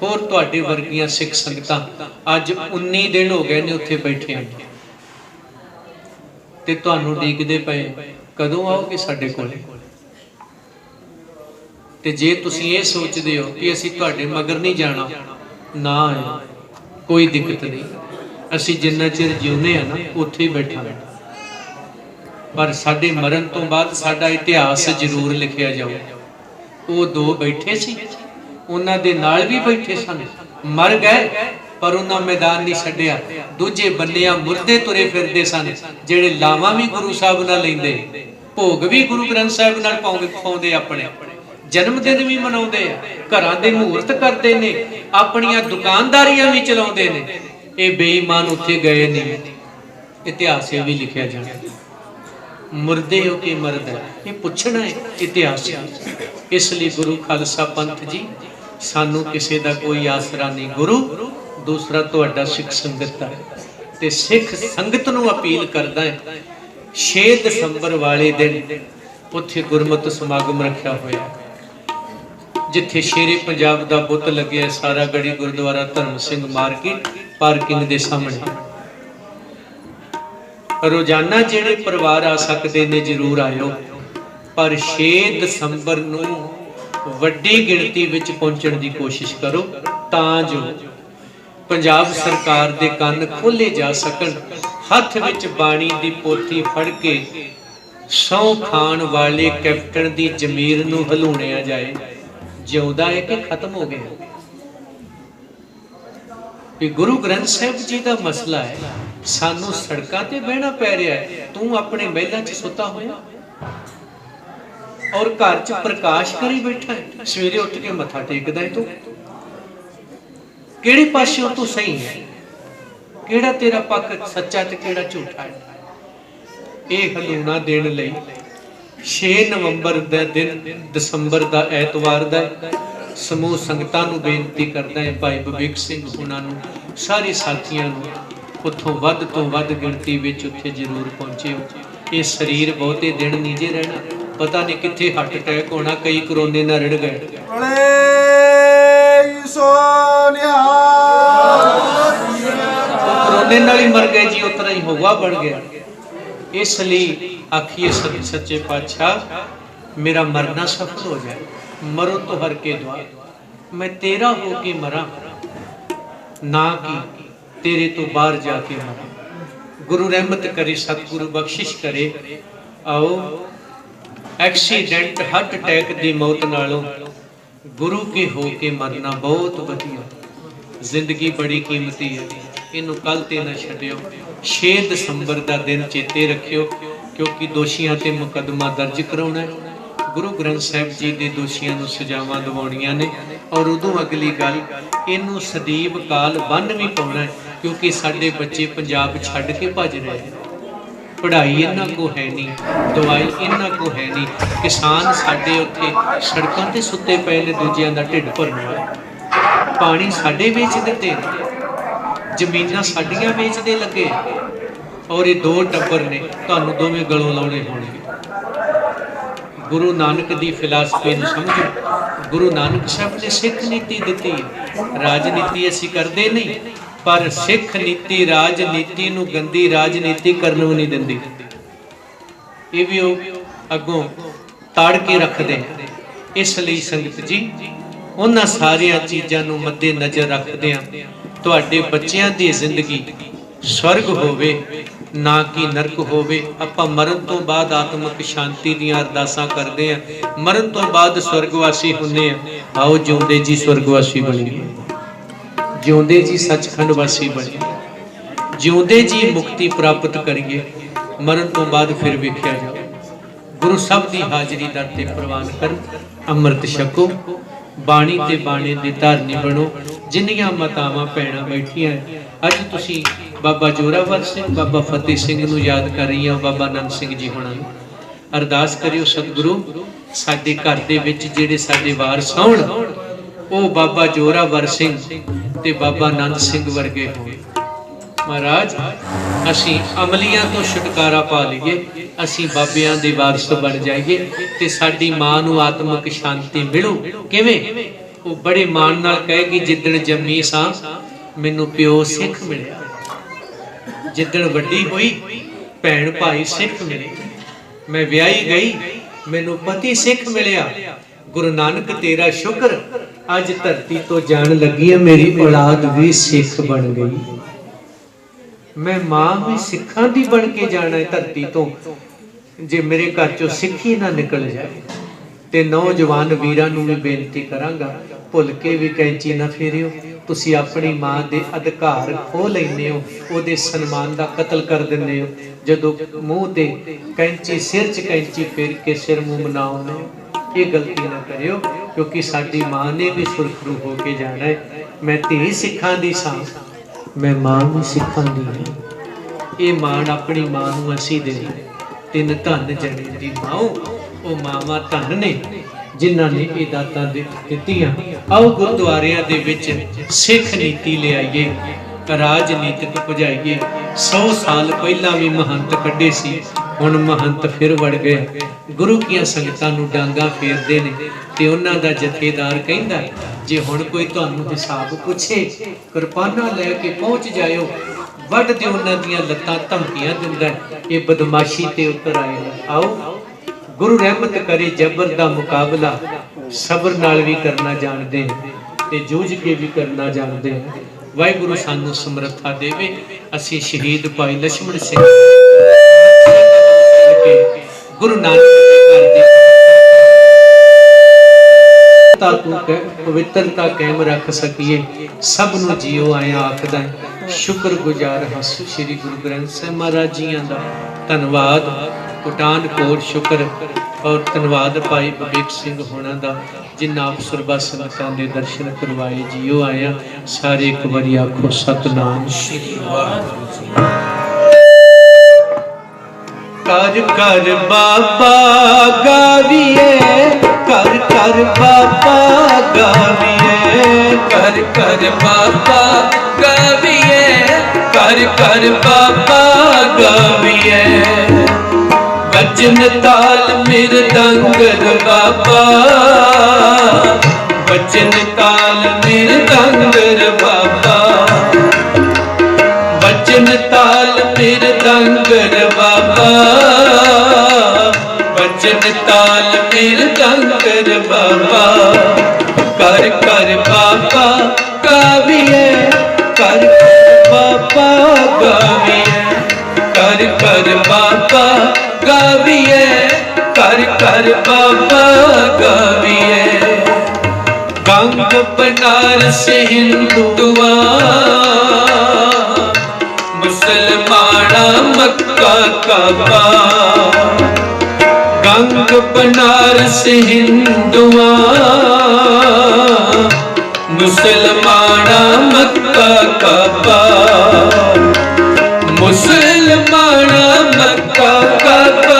ਹੋਰ ਤੁਹਾਡੇ ਵਰਗੀਆਂ ਸਿੱਖ ਸੰਗਤਾਂ ਅੱਜ 19 ਦਿਨ ਹੋ ਗਏ ਨੇ ਉੱਥੇ ਬੈਠੇ ਹਨ ਤੇ ਤੁਹਾਨੂੰ ਉਡੀਕਦੇ ਪਏ ਕਦੋਂ ਆਓਗੇ ਸਾਡੇ ਕੋਲੇ। ਤੇ ਜੇ ਤੁਸੀਂ ਇਹ ਸੋਚਦੇ ਹੋ ਕਿ ਅਸੀਂ ਤੁਹਾਡੇ ਮਗਰ ਨਹੀਂ ਜਾਣਾ, ਨਾ ਆਇਓ, ਕੋਈ ਦਿੱਕਤ ਨਹੀਂ। ਅਸੀਂ ਜਿੰਨਾ ਚਿਰ ਜਿਉਂਦੇ ਆ ਨਾ ਉੱਥੇ ਹੀ ਬੈਠਾਂਗੇ, ਪਰ ਸਾਡੇ ਮਰਨ ਤੋਂ ਬਾਅਦ ਸਾਡਾ ਇਤਿਹਾਸ ਜ਼ਰੂਰ ਲਿਖਿਆ ਜਾਊ। ਉਹ ਦੋ ਬੈਠੇ ਸੀ, ਉਹਨਾਂ ਦੇ ਨਾਲ ਵੀ ਬੈਠੇ ਸਨ, ਮਰ ਗਏ ਪਰ ਉਹਨਾਂ ਮੈਦਾਨ ਨਹੀਂ ਛੱਡਿਆ। ਦੂਜੇ ਬੰਨਿਆਂ ਮੁਰਦੇ ਤੁਰੇ ਫਿਰਦੇ ਸਨ, ਜਿਹੜੇ ਲਾਵਾਂ ਵੀ ਗੁਰੂ ਸਾਹਿਬ ਨਾਲ ਲੈਂਦੇ, ਭੋਗ ਵੀ ਗੁਰੂ ਗ੍ਰੰਥ ਸਾਹਿਬ ਨਾਲ ਪਾਉਂਦੇ, ਆਪਣੇ ਜਨਮ ਦਿਨ ਵੀ ਮਨਾਉਂਦੇ ਆ, ਘਰਾਂ ਦੇ ਮਹੂਰਤ ਕਰਦੇ ਨੇ, ਆਪਣੀਆਂ ਦੁਕਾਨਦਾਰੀਆਂ ਵੀ ਚਲਾਉਂਦੇ ਨੇ। ਇਹ ਬੇਈਮਾਨ ਉੱਥੇ ਗਏ ਨਹੀਂ, ਇਤਿਹਾਸ ਇਹ ਵੀ ਲਿਖਿਆ ਜਾਣਾ। ਮੁਰਦੇ ਹੋ ਕੇ ਮਰਦ ਹੈ, ਇਹ ਪੁੱਛਣਾ ਹੈ ਇਤਿਹਾਸ। ਇਸ ਲਈ ਗੁਰੂ ਖਾਲਸਾ ਪੰਥ ਜੀ, ਸਾਨੂੰ ਕਿਸੇ ਦਾ ਕੋਈ ਆਸਰਾ ਨਹੀਂ, ਗੁਰੂ ਦੂਸਰਾ ਤੁਹਾਡਾ ਸਿੱਖ ਸੰਗਤ ਹੈ। ਤੇ ਸਿੱਖ ਸੰਗਤ ਨੂੰ ਅਪੀਲ ਕਰਦਾ ਹੈ, 6 ਦਸੰਬਰ ਵਾਲੇ ਦਿਨ ਉੱਥੇ ਗੁਰਮਤਿ ਸਮਾਗਮ ਰੱਖਿਆ ਹੋਇਆ, ਜਿੱਥੇ ਸ਼ੇਰੇ ਪੰਜਾਬ ਦਾ ਬੁੱਤ ਲੱਗਿਆ, ਸਾਰਾ ਗੜੀ ਗੁਰਦੁਆਰਾ ਧਰਮ ਸਿੰਘ ਮਾਰਕੀਟ ਪਾਰਕਿੰਗ ਦੇ ਸਾਹਮਣੇ। ਰੋਜ਼ਾਨਾ ਜਿਹੜੇ ਪਰਿਵਾਰ ਆ ਸਕਦੇ ਨੇ ਜ਼ਰੂਰ ਆਇਓ, ਪਰ 6 ਦਸੰਬਰ ਨੂੰ ਵੱਡੀ ਗਿਣਤੀ ਵਿੱਚ ਪਹੁੰਚਣ ਦੀ ਕੋਸ਼ਿਸ਼ ਕਰੋ, ਤਾਂ ਜੋ ਪੰਜਾਬ ਸਰਕਾਰ ਦੇ ਕੰਨ ਖੋਲੇ ਜਾ ਸਕਣ। ਹੱਥ ਵਿੱਚ ਬਾਣੀ ਦੀ ਪੋਥੀ ਫੜ ਕੇ ਸਹੁੰ ਖਾਣ ਵਾਲੇ ਕੈਪਟਨ ਦੀ ਜ਼ਮੀਰ ਨੂੰ ਹਲੂਣਿਆ ਜਾਏ, ਜਿਉਂਦਾ ਹੈ ਕਿ ਖਤਮ ਹੋ ਗਿਆ। ਵੀ ਗੁਰੂ ਗ੍ਰੰਥ ਸਾਹਿਬ ਜੀ ਦਾ ਮਸਲਾ ਹੈ, ਸਾਨੂੰ ਸੜਕਾਂ ਤੇ ਬਹਿਣਾ ਪੈ ਰਿਹਾ ਹੈ। ਤੂੰ ਆਪਣੇ ਮਹਿਲਾਂ 'ਚ ਸੁੱਤਾ ਹੋਇਆ ਔਰ ਘਰ 'ਚ ਪ੍ਰਕਾਸ਼ ਕਰੀ ਬੈਠਾ ਹੈ, ਸਵੇਰੇ ਉੱਠ ਕੇ ਮੱਥਾ ਟੇਕਦਾ ਹੈ। ਤੂੰ ਕਿਹੜੇ ਪਾਸਿਓਂ ਤੂੰ ਸਹੀ ਹੈ? ਕਿਹੜਾ ਤੇਰਾ ਪੱਖ ਸੱਚਾ ਤੇ ਕਿਹੜਾ ਝੂਠਾ ਹੈ? ਇਹ ਹਲੂਣਾ ਦੇਣ ਲਈ 6 ਨਵੰਬਰ ਦਾ ਦਿਨ, ਦਸੰਬਰ ਦਾ ਐਤਵਾਰ ਦਾ, ਸਮੂਹ ਸੰਗਤਾਂ ਨੂੰ ਬੇਨਤੀ ਕਰਦਾ ਹੈ, ਭਾਈ ਵਿਵੇਕ ਸਿੰਘ ਉਹਨਾਂ ਨੂੰ, ਸਾਰੇ ਸਾਥੀਆਂ ਨੂੰ, ਉੱਥੋਂ ਵੱਧ ਤੋਂ ਵੱਧ ਗਿਣਤੀ ਵਿੱਚ ਉੱਥੇ ਜ਼ਰੂਰ ਪਹੁੰਚਿਓ। ਇਹ ਸਰੀਰ ਬਹੁਤੇ ਦਿਨ ਨਹੀਂ ਜੇ ਰਹਿਣਾ, ਪਤਾ ਨਹੀਂ ਕਿੱਥੇ ਹਾਰਟ ਅਟੈਕ ਹੋਣਾ, ਕਈ ਕਰੋਨੇ ਨਾਲ ਰੜ ਗਏ। ਕਰੋਨੇ ਨਾਲ ਹੀ ਮਰ ਗਏ ਜੀ, ਉਤਰਾ ਹੀ ਹਵਾ ਬਣ ਗਿਆ। ਇਸ ਲਈ ਆਖੀਏ ਸੱਚੇ ਪਾਤਸ਼ਾਹ, ਮੇਰਾ ਮਰਨਾ ਸਫਲ ਹੋ ਜਾਏ, ਮਰੋ ਤੋਂ ਹਰ ਕੇ ਦੁਆ, ਮੈਂ ਤੇਰਾ ਹੋ ਕੇ ਮਰਾਂ, ਨਾ ਕਿ ਤੇਰੇ ਤੋਂ ਬਾਹਰ ਜਾ ਕੇ ਮਰਾਂ। ਗੁਰੂ ਰਹਿਮਤ ਕਰੇ, ਸਤਿਗੁਰੂ ਬਖਸ਼ਿਸ਼ ਕਰੇ। ਆਓ, ਐਕਸੀਡੈਂਟ ਹਾਰਟ ਅਟੈਕ ਦੀ ਮੌਤ ਨਾਲੋਂ ਗੁਰੂ ਕੇ ਹੋ ਕੇ ਮਰਨਾ ਬਹੁਤ ਵਧੀਆ। ਜ਼ਿੰਦਗੀ ਬੜੀ ਕੀਮਤੀ ਹੈ, ਇਹਨੂੰ ਕੱਲ ਤੇ ਨਾ ਛੱਡਿਓ। 6 ਦਸੰਬਰ ਦਾ ਦਿਨ ਚੇਤੇ ਰੱਖਿਓ, ਕਿਉਂਕਿ ਦੋਸ਼ੀਆਂ ਤੇ ਮੁਕੱਦਮਾ ਦਰਜ ਕਰਾਉਣਾ ਹੈ। ਗੁਰੂ ਗ੍ਰੰਥ ਸਾਹਿਬ ਜੀ ਦੇ ਦੋਸ਼ੀਆਂ ਨੂੰ ਸਜ਼ਾਵਾਂ ਦਿਵਾਉਣੀਆਂ ਨੇ। ਔਰ ਉਦੋਂ ਅਗਲੀ ਗੱਲ, ਇਹਨੂੰ ਸਦੀਵ ਕਾਲ ਬੰਨ ਵੀ ਪਾਉਣਾ ਹੈ, ਕਿਉਂਕਿ ਸਾਡੇ ਬੱਚੇ ਪੰਜਾਬ ਛੱਡ ਕੇ ਭੱਜ ਰਹੇ ਨੇ। ਪੜ੍ਹਾਈ ਇਹਨਾਂ ਕੋ ਹੈ ਨਹੀਂ, ਦਵਾਈ ਇਹਨਾਂ ਕੋ ਹੈ ਨਹੀਂ, ਕਿਸਾਨ ਸਾਡੇ ਉੱਥੇ ਸੜਕਾਂ ਤੇ ਸੁੱਤੇ ਪਏ ਨੇ, ਦੂਜਿਆਂ ਦਾ ਢਿੱਡ ਭਰਨ ਵਾਲੇ। ਪਾਣੀ ਸਾਡੇ ਵੇਚ ਦਿੱਤੇ, ਜ਼ਮੀਨਾਂ ਸਾਡੀਆਂ ਵੇਚਦੇ ਲੱਗੇ। ਔਰ ਇਹ 2 ਟੱਬਰ ਨੇ, ਤੁਹਾਨੂੰ ਦੋਵੇਂ ਗਲੋਂ ਲਾਉਣੇ ਹੋਣਗੇ। ਗੁਰੂ ਨਾਨਕ ਦੀ ਫਿਲਾਸਫੀ ਨੂੰ ਸਮਝੋ। ਗੁਰੂ ਨਾਨਕ ਸਾਹਿਬ ਨੇ ਸਿੱਖ ਨੀਤੀ ਦਿੱਤੀ ਹੈ। ਰਾਜਨੀਤੀ ਅਸੀਂ ਕਰਦੇ ਨਹੀਂ, ਪਰ ਸਿੱਖ ਨੀਤੀ ਰਾਜਨੀਤੀ ਨੂੰ ਗੰਦੀ ਰਾਜਨੀਤੀ ਕਰਨ ਨੂੰ ਨਹੀਂ ਦਿੰਦੀ। ਇਹ ਵੀ ਉਹ ਅੱਗੋਂ ਤਾੜ ਕੇ ਰੱਖਦੇ। ਇਸ ਲਈ ਸੰਗਤ ਜੀ, ਉਹਨਾਂ ਸਾਰੀਆਂ ਚੀਜ਼ਾਂ ਨੂੰ ਮੱਦੇ ਨਜ਼ਰ ਰੱਖਦਿਆਂ ਤੁਹਾਡੇ ਬੱਚਿਆਂ ਦੀ ਜ਼ਿੰਦਗੀ ਸਵਰਗ ਹੋਵੇ, ਨਾ ਕਿ ਨਰਕ ਹੋਵੇ। ਆਪਾਂ ਮਰਨ ਤੋਂ ਬਾਅਦ ਆਤਮਿਕ ਸ਼ਾਂਤੀ ਦੀਆਂ ਅਰਦਾਸਾਂ ਕਰਦੇ ਹਾਂ, ਮਰਨ ਤੋਂ ਬਾਅਦ ਸਵਰਗਵਾਸੀ ਹੁੰਦੇ ਆ। ਆਓ ਜਿਉਂਦੇ ਜੀ ਸਵਰਗਵਾਸੀ ਬਣੀਏ, ਜਿਉਂਦੇ ਜੀ ਸੱਚਖੰਡ ਵਾਸੀ ਬਣੀਏ, ਜਿਉਂਦੇ ਜੀ ਮੁਕਤੀ ਪ੍ਰਾਪਤ ਕਰੀਏ। ਮਰਨ ਤੋਂ ਬਾਅਦ ਫਿਰ ਵੇਖਿਆ ਜਾਵੇ। ਗੁਰੂ ਸਾਹਿਬ ਦੀ ਹਾਜ਼ਰੀ ਦਰ ਤੇ ਪ੍ਰਵਾਨ ਕਰਨ, ਅੰਮ੍ਰਿਤ ਛਕੋ, ਬਾਣੀ ਤੇ ਬਾਣੇ ਦੇ ਧਾਰਨੀ ਬਣੋ। ਜਿੰਨੀਆਂ ਮਾਤਾਵਾਂ ਭੈਣਾਂ ਬੈਠੀਆਂ ਅੱਜ, ਤੁਸੀਂ ਬਾਬਾ ਜੋਰਾਵਰ ਸਿੰਘ, ਬਾਬਾ ਫਤਿਹ ਸਿੰਘ ਨੂੰ ਯਾਦ ਕਰ ਰਹੀਆਂ, ਬਾਬਾ ਆਨੰਦ ਸਿੰਘ ਜੀ ਹੋਣਾ ਨੂੰ। अरदास करियो सतगुरु साडे घर दे विच जिहड़े साडे वारस होण ਉਹ बाबा जोरावर सिंह ते बाबा नंद सिंह वर्गे होण। महाराज असीं अमलियां तो छुटकारा पा लईए, असीं बाबियां दे वारस बन जाइए ते साडी मां नूं आत्मिक शांति मिलू। किवें? ਉਹ बड़े मान नाल कहेगी जिद्दण जम्मी सां मैनूं प्यो सिख मिलिया, जिद्दण वड्डी होई भैण भाई सिख मिले, मैं विआही गई मैनूं पति सिख मिलिया। गुरु नानक तेरा शुक्र अज धरती तो जान लगी है मेरी औलाद भी सिख बन गई, मैं मां भी सिखां दी बन के जाना है धरती तो, जे मेरे घर चों सिक्खी ना निकल जाए। ते नौजवान वीरां नूं भी बेनती करांगा भुल के भी कैंची ना फेरियो, तुसीं अपनी मां दे अधिकार खो लैंदे हो, ओहदे सन्मान दा कतल कर दिंदे हो। जदों मूँह ते कैंची सिर च कैंची फेर के सिर मूँह मनाउंदे हो, ये गलती ना करियो क्योंकि साडी मां ने भी सुरखरू हो के जाना है। मैं धी सिखां दी सां, मैं मां भी सिखां दी हां। ये मान अपनी मां नूं असीं देना। तिन धन जने दी माओ, ਉਹ ਮਾਵਾਂ ਧਨ ਨੇ ਜਿਨ੍ਹਾਂ ਨੇ ਇਹ ਦਾਤਾਂ ਦਿੱਤੀਆਂ। ਆਓ ਗੁਰਦੁਆਰਿਆਂ ਦੇ ਵਿੱਚ ਸਿੱਖ ਨੀਤੀ ਲਿਆਈਏ, ਰਾਜਨੀਤਿਕ ਭਜਾਈਏ। 100 ਸਾਲ ਪਹਿਲਾਂ ਵੀ ਮਹੰਤ ਕੱਢੇ ਸੀ, ਹੁਣ ਮਹੰਤ ਫਿਰ ਵੜ ਗਏ। ਗੁਰੂ ਕੀਆਂ ਸੰਗਤਾਂ ਨੂੰ ਡਾਂਗਾ ਫੇਰਦੇ ਨੇ ਤੇ ਉਹਨਾਂ ਦਾ ਜਥੇਦਾਰ ਕਹਿੰਦਾ ਜੇ ਹੁਣ ਕੋਈ ਤੁਹਾਨੂੰ ਹਿਸਾਬ ਪੁੱਛੇ ਕਿਰਪਾਨਾਂ ਲੈ ਕੇ ਪਹੁੰਚ ਜਾਇਓ, ਵੱਢ ਦਿਓ ਉਹਨਾਂ ਦੀਆਂ ਲੱਤਾਂ, ਧਮਕੀਆਂ ਦਿੰਦਾ। ਇਹ ਬਦਮਾਸ਼ੀ ਤੇ ਉਤਰ ਆਏ ਨੇ। ਆਓ गुरु रहमत करे, जबर दा मुकाबला सबर नाल भी करना जानते हैं ते जूझ के भी करना जानते हैं। वाहिगुरु सानू समर्था देवे। असी शहीद भाई लक्ष्मण सिंह गुरु नानक दे पवित्रता कायम रख सकीए, सब नूं जियो आया आखदा। शुक्र गुजार हां श्री गुरु ग्रंथ साहिब महाराज जियां दा धन्नवाद, पठानकोट शुक्र और धन्नवाद भाई बबेक सिंह होना दा जिन्ना आप सुरबा संगतां दे दर्शन करवाए। जियो आया सारे एक बारी आखो सतनाम श्री वाहिगुरू जी। कर कर बाबा गाविए, कर कर बाबा गाविए, कर कर बाबा गाविए, कर कर बाबा गाविए। बचन ताल मृदंगर बाबा, बचन ताल मृदंगर बाबा, बचन ताल मृदंगर बाबा, बचन ताल मृदंगर बाबा। कर कर बाबा गाविए, कर बाबा गाविए, कर कर बाबा गाविए, कर कर बाबा गाविए। गंग बनारस हिंदुआ, मुसलमाना मक्का काबा। गंग बनारस हिंदुआ, मुसलमाना मक्का काबा। मुसलमाना मक्का काबा।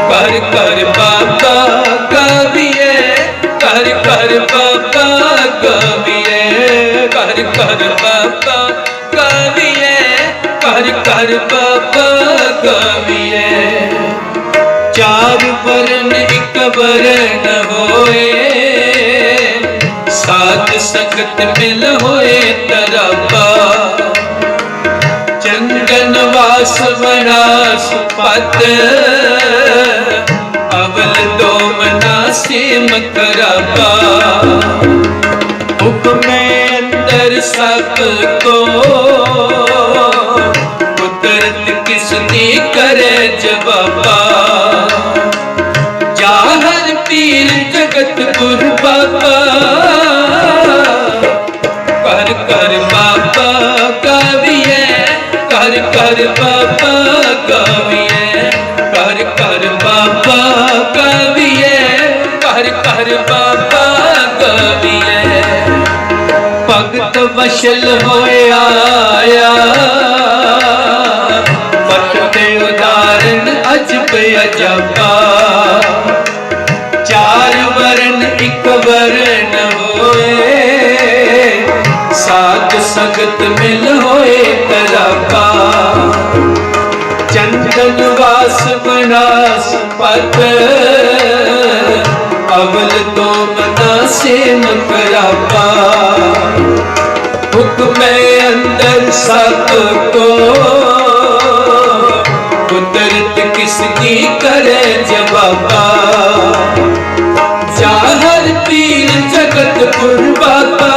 कर कर बाबा गाविए, कर कर बाबा गाविए, कर कर बाबा गाविए, कर कर बाबा गाविए। चार वर्ण एक वर्ण होए, साध संगत मिल होए तराबा। चंदन वास वनास पत, अवल दो मनासी मकराबा। हुक्म अंदर सबको, कुदरत किसने करे जवाबा। जाहर पीर जगत गुरु बाबा, कर कर बाबा गाविए, कर कर बाबा गाविए, कर कर बाबा गाविए, कर कर बाबा गाविए। भगत वशल होया आया, भक्त दे उदाहरण वर्ण होए, साध संगत मिल होए तरापा। चंदन वास मनास पत, अवल तो मना सेम करापा। हुक्म अंदर सब को, कुदरत किसकी करे जवाबा। चाहर पीर जगत कुर्बाता,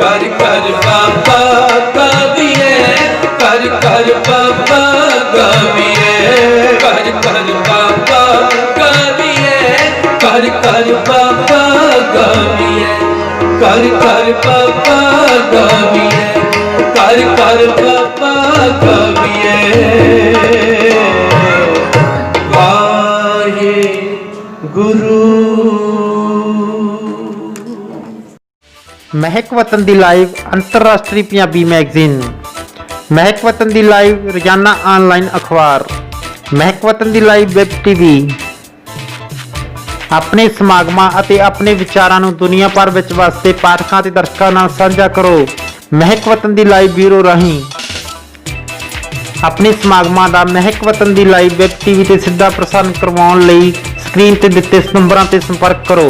कर कर बाबा गाविए, कर कर बाबा गाविए, कर कर बाबा गाविए, कर कर बाबा गाविए, कर कर बाबा गाविए, कर कर बाबा गाविए। वाहे गुरु। महक वतन दी लाइव अंतरराष्ट्रीय पंजाबी मैगजीन। महक वतन दी लाइव रोजाना ऑनलाइन अखबार। महक वतन दी लाइव वैब टीवी। अपने समागमां ਅਤੇ ਆਪਣੇ ਵਿਚਾਰਾਂ ਨੂੰ ਦੁਨੀਆ ਭਰ ਵਿੱਚ ਵਸਦੇ ਪਾਠਕਾਂ ਤੇ ਦਰਸ਼ਕਾਂ ਨਾਲ ਸਾਂਝਾ ਕਰੋ। महक वतन दी लाइव ब्यूरो ਰਾਹੀਂ ਆਪਣੇ ਸਮਾਗਮਾਂ ਦਾ महक वतन दी लाइव ਵੈਬ ਟੀਵੀ ਤੇ ਸਿੱਧਾ ਪ੍ਰਸਾਰਣ ਕਰਵਾਉਣ ਲਈ ਸਕਰੀਨ ਤੇ ਦਿੱਤੇ ਨੰਬਰਾਂ ਤੇ ਸੰਪਰਕ ਕਰੋ।